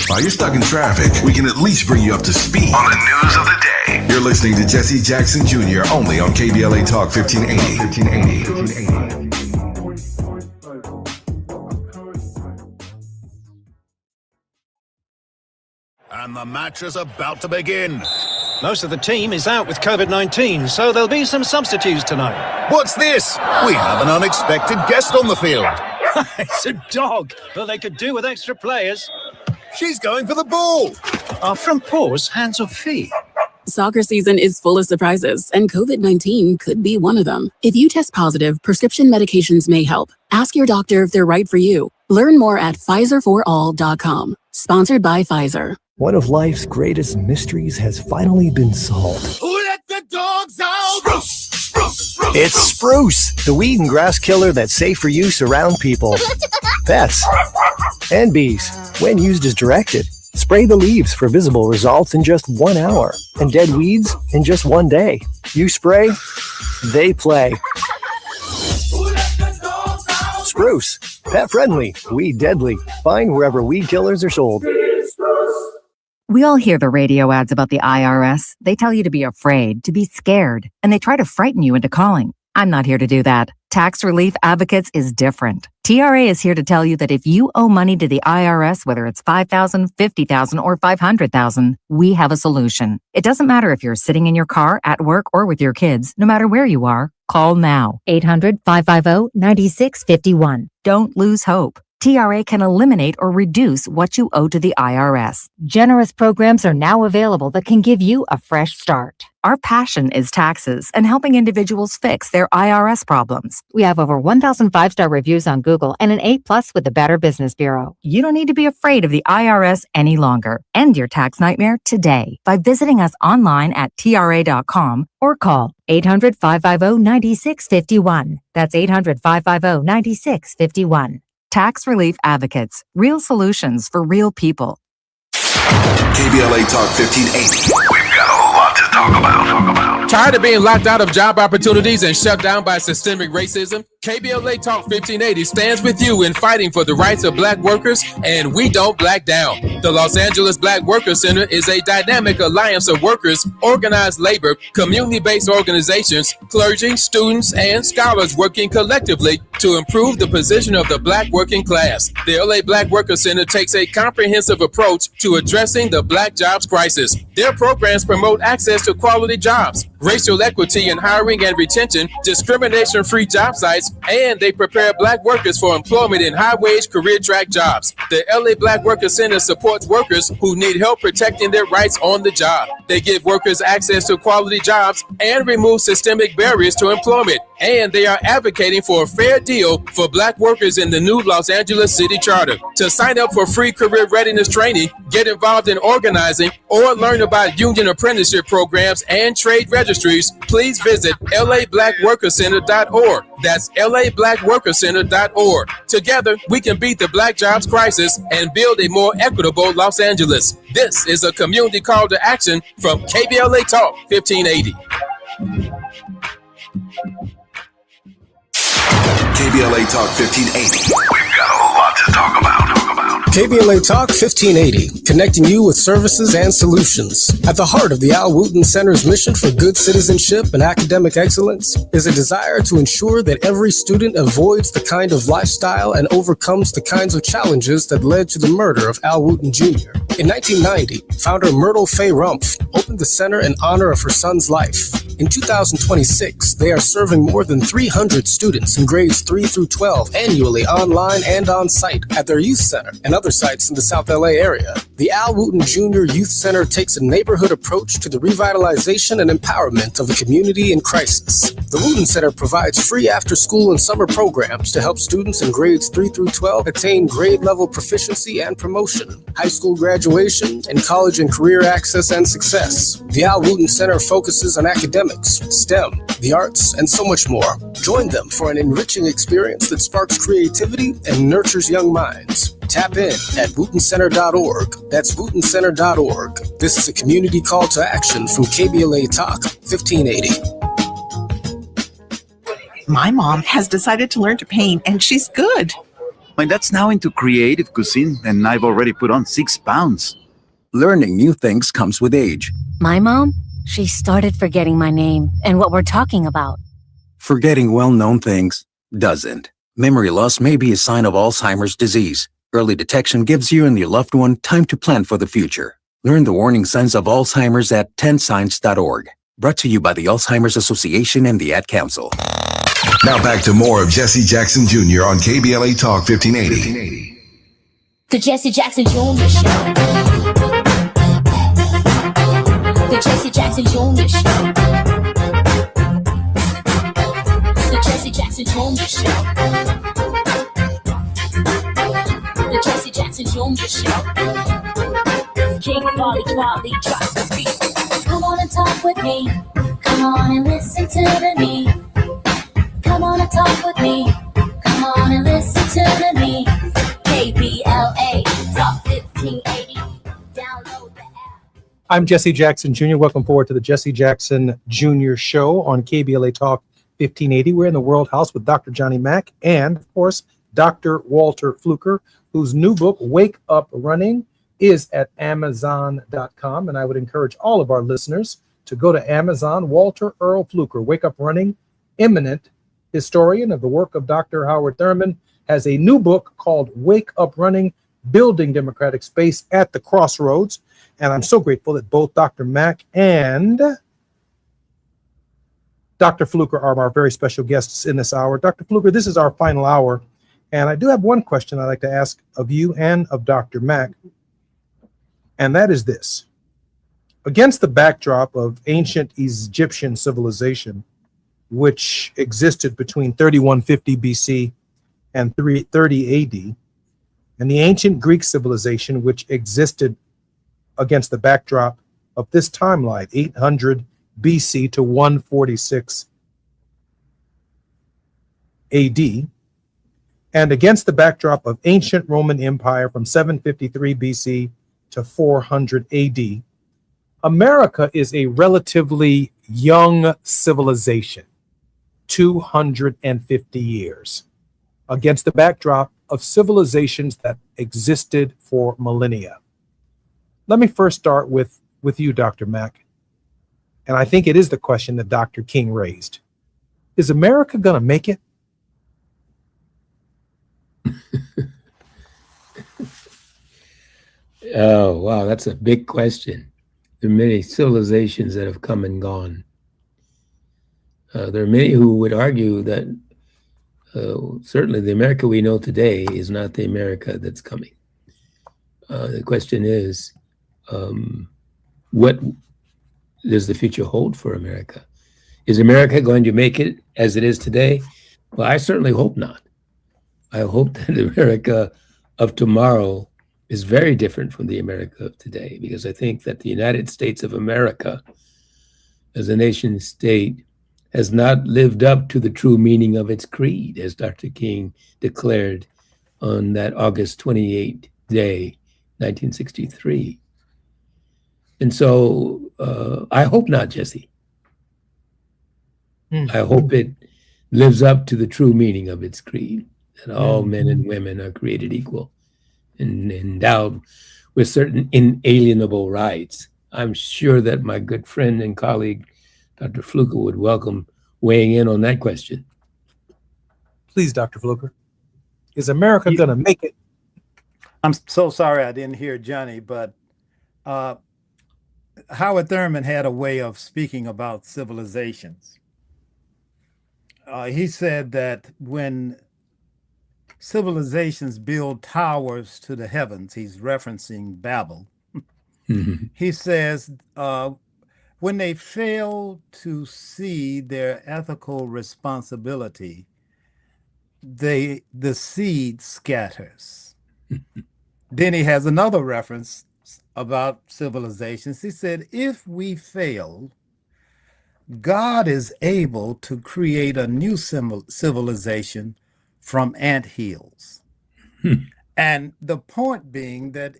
While you're stuck in traffic, we can at least bring you up to speed on the news of the day. You're listening to Jesse Jackson Jr. only on KBLA Talk 1580. And the match is about to begin. Most of the team is out with COVID-19, so there'll be some substitutes tonight. What's this? We have an unexpected guest on the field. It's a dog, but they could do with extra players. She's going for the ball. Are front paws hands or feet? Soccer season is full of surprises, and COVID-19 could be one of them. If you test positive, prescription medications may help. Ask your doctor if they're right for you. Learn more at PfizerForAll.com. Sponsored by Pfizer. One of life's greatest mysteries has finally been solved. Who let the dogs out? It's Spruce, the weed and grass killer that's safe for use around people, pets, and bees. When used as directed, spray the leaves for visible results in just 1 hour and dead weeds in just 1 day. You spray, they play. Spruce, pet friendly, weed deadly. Find wherever weed killers are sold. We all hear the radio ads about the IRS. They tell you to be afraid, to be scared, and they try to frighten you into calling. I'm not here to do that. Tax Relief Advocates is different. TRA is here to tell you that if you owe money to the IRS, whether it's $5,000, $50,000, or $500,000, we have a solution. It doesn't matter if you're sitting in your car, at work, or with your kids. No matter where you are, call now. 800-550-9651. Don't lose hope. TRA can eliminate or reduce what you owe to the IRS. Generous programs are now available that can give you a fresh start. Our passion is taxes and helping individuals fix their IRS problems. We have over 1,000 5-star reviews on Google and an A+ with the Better Business Bureau. You don't need to be afraid of the IRS any longer. End your tax nightmare today by visiting us online at TRA.com or call 800-550-9651. That's 800-550-9651. Tax Relief Advocates. Real solutions for real people. KBLA Talk 1580. We've got a lot to talk about. Tired of being locked out of job opportunities and shut down by systemic racism? KBLA Talk 1580 stands with you in fighting for the rights of Black workers, and we don't black down. The Los Angeles Black Workers Center is a dynamic alliance of workers, organized labor, community-based organizations, clergy, students, and scholars working collectively to improve the position of the Black working class. The LA Black Workers Center takes a comprehensive approach to addressing the Black jobs crisis. Their programs promote access to quality jobs, racial equity in hiring and retention, discrimination-free job sites, and they prepare Black workers for employment in high-wage career track jobs. The LA Black Workers Center supports workers who need help protecting their rights on the job. They give workers access to quality jobs and remove systemic barriers to employment. And they are advocating for a fair deal for Black workers in the new Los Angeles City Charter. To sign up for free career readiness training, get involved in organizing, or learn about union apprenticeship programs and trade registries, please visit lablackworkercenter.org. That's lablackworkercenter.org. Together, we can beat the Black jobs crisis and build a more equitable Los Angeles. This is a community call to action from KBLA Talk 1580. KBLA Talk 1580. We've got a lot to talk about. KBLA Talk 1580, connecting you with services and solutions. At the heart of the Al Wooten Center's mission for good citizenship and academic excellence is a desire to ensure that every student avoids the kind of lifestyle and overcomes the kinds of challenges that led to the murder of Al Wooten Jr. In 1990, founder Myrtle Faye Rumpf opened the center in honor of her son's life. In 2026, they are serving more than 300 students in grades 3 through 12 annually online and on site at their youth center and other sites in the South LA area. The Al Wooten Jr. Youth Center takes a neighborhood approach to the revitalization and empowerment of the community in crisis. The Wooten Center provides free after-school and summer programs to help students in grades 3 through 12 attain grade-level proficiency and promotion, high school graduation, and college and career access and success. The Al Wooten Center focuses on academics, STEM, the arts, and so much more. Join them for an enriching experience that sparks creativity and nurtures young minds. Tap in at WootenCenter.org. That's WootenCenter.org. This is a community call to action from KBLA Talk 1580. My mom has decided to learn to paint, and she's good. My dad's now into creative cuisine, and I've already put on 6 pounds. Learning new things comes with age. My mom, she started forgetting my name and what we're talking about. Forgetting well-known things doesn't. Memory loss may be a sign of Alzheimer's disease. Early detection gives you and your loved one time to plan for the future. Learn the warning signs of Alzheimer's at 10signs.org. Brought to you by the Alzheimer's Association and the Ad Council. Now back to more of Jesse Jackson Jr. on KBLA Talk 1580. The Jesse Jackson Jr. Show. The Jesse Jackson Jr. Show. The Jesse Jackson Jr. Show. The Jesse Jackson Jr. Show. King Wally drops the beat. Come on and talk with me. Come on and listen to me. Come on and talk with me. Come on and listen to me. KBLA Talk 1580. Download the app. I'm Jesse Jackson Jr. Welcome forward to the Jesse Jackson Jr. Show on KBLA Talk 1580. We're in the World House with Dr. Johnny Mack and, of course, Dr. Walter Fluker, whose new book, Wake Up Running, is at Amazon.com. And I would encourage all of our listeners to go to Amazon. Walter Earl Fluker, Wake Up Running, eminent historian of the work of Dr. Howard Thurman, has a new book called Wake Up Running, Building Democratic Space at the Crossroads. And I'm so grateful that both Dr. Mack and Dr. Fluker are our very special guests in this hour. Dr. Fluker, this is our final hour. And I do have one question I'd like to ask of you and of Dr. Mack. And that is this. Against the backdrop of ancient Egyptian civilization, which existed between 3150 BC and 330 AD, and the ancient Greek civilization, which existed against the backdrop of this timeline, 800 BC to 146 AD, and against the backdrop of ancient Roman Empire from 753 BC to 400 AD, America is a relatively young civilization, 250 years, against the backdrop of civilizations that existed for millennia. Let me first start with you, Dr. Mack. And I think it is the question that Dr. King raised. Is America going to make it? Oh, wow, that's a big question. There are many civilizations that have come and gone. There are many who would argue that certainly the America we know today is not the America that's coming. The question is, what does the future hold for America? Is America going to make it as it is today? Well, I certainly hope not. I hope that America of tomorrow is very different from the America of today, because I think that the United States of America as a nation state has not lived up to the true meaning of its creed, as Dr. King declared on that August 28th day, 1963. And so I hope not, Jesse. I hope it lives up to the true meaning of its creed, that all men and women are created equal and endowed with certain inalienable rights. I'm sure that my good friend and colleague, Dr. Fluker, would welcome weighing in on that question. Please, Dr. Fluker. Is America going to make it? I'm so sorry I didn't hear Johnny, but Howard Thurman had a way of speaking about civilizations. He said that when civilizations build towers to the heavens, he's referencing Babel. He says, when they fail to see their ethical responsibility, the seed scatters. Then he has another reference about civilizations. He said, if we fail, God is able to create a new civilization from anthills. And the point being that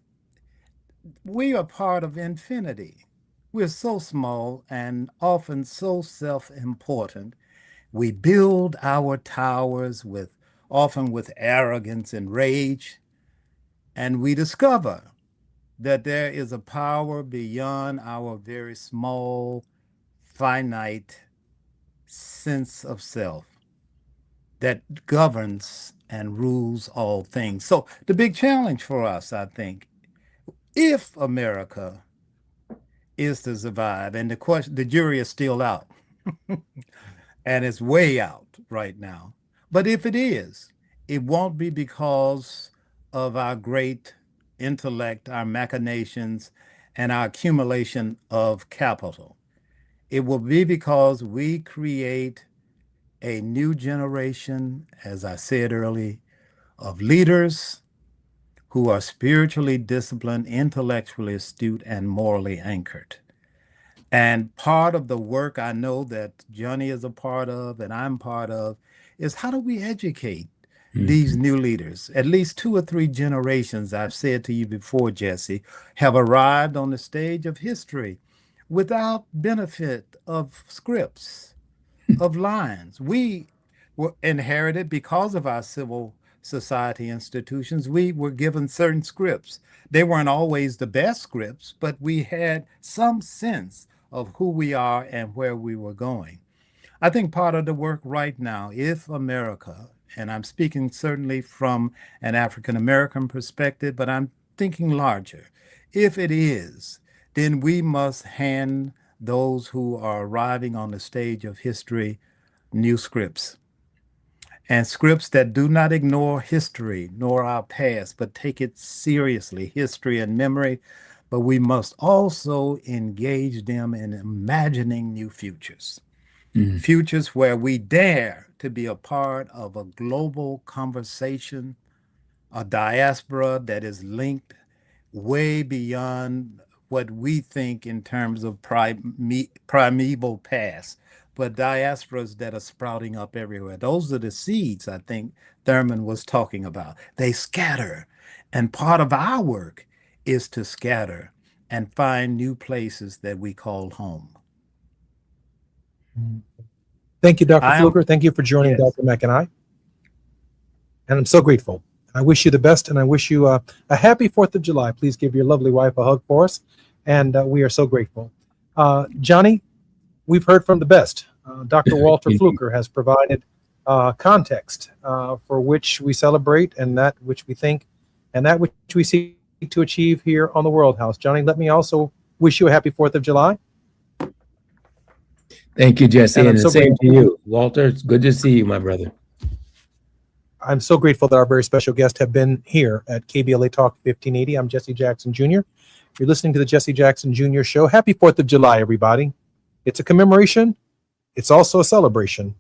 we are part of infinity. We're so small and often so self-important. We build our towers often with arrogance and rage, and we discover that there is a power beyond our very small, finite sense of self that governs and rules all things. So the big challenge for us, I think, if America is to survive, and the jury is still out, and it's way out right now. But if it is, it won't be because of our great intellect, our machinations, and our accumulation of capital. It will be because we create a new generation, as I said earlier, of leaders who are spiritually disciplined, intellectually astute, and morally anchored. And part of the work I know that Johnny is a part of and I'm part of is how do we educate these new leaders? At least 2 or 3 generations, I've said to you before, Jesse, have arrived on the stage of history without benefit of scripts, of lines. We were inherited because of our civil society institutions. We were given certain scripts. They weren't always the best scripts, but we had some sense of who we are and where we were going. I think part of the work right now, if America, and I'm speaking certainly from an African-American perspective, but I'm thinking larger, if it is, then we must hand those who are arriving on the stage of history new scripts. And scripts that do not ignore history nor our past, but take it seriously, history and memory. But we must also engage them in imagining new futures. Futures where we dare to be a part of a global conversation, a diaspora that is linked way beyond what we think in terms of primeval past, but diasporas that are sprouting up everywhere. Those are the seeds I think Thurman was talking about. They scatter, and part of our work is to scatter and find new places that we call home. Thank you, Dr. Fluker. Thank you for joining Dr. Mack and I. And I'm so grateful. I wish you the best, and I wish you a happy 4th of July. Please give your lovely wife a hug for us, and we are so grateful. Johnny, we've heard from the best. Dr. Walter Fluker has provided context for which we celebrate and that which we think and that which we seek to achieve here on the World House. Johnny, let me also wish you a happy 4th of July. Thank you, Jesse, and the so same to you. Walter, it's good to see you, my brother. I'm so grateful that our very special guests have been here at KBLA Talk 1580. I'm Jesse Jackson Jr. You're listening to the Jesse Jackson Jr. Show. Happy 4th of July, everybody. It's a commemoration. It's also a celebration.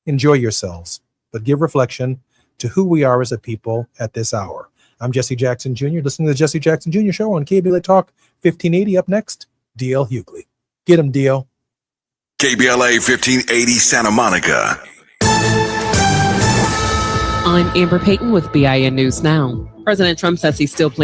Enjoy yourselves, but give reflection to who we are as a people at this hour. I'm Jesse Jackson Jr. listening to the Jesse Jackson Jr. Show on KBLA Talk 1580. Up next, D.L. Hughley. Get him, D.L. KBLA 1580 Santa Monica. I'm Amber Payton with BIN News Now. President Trump says he's still planning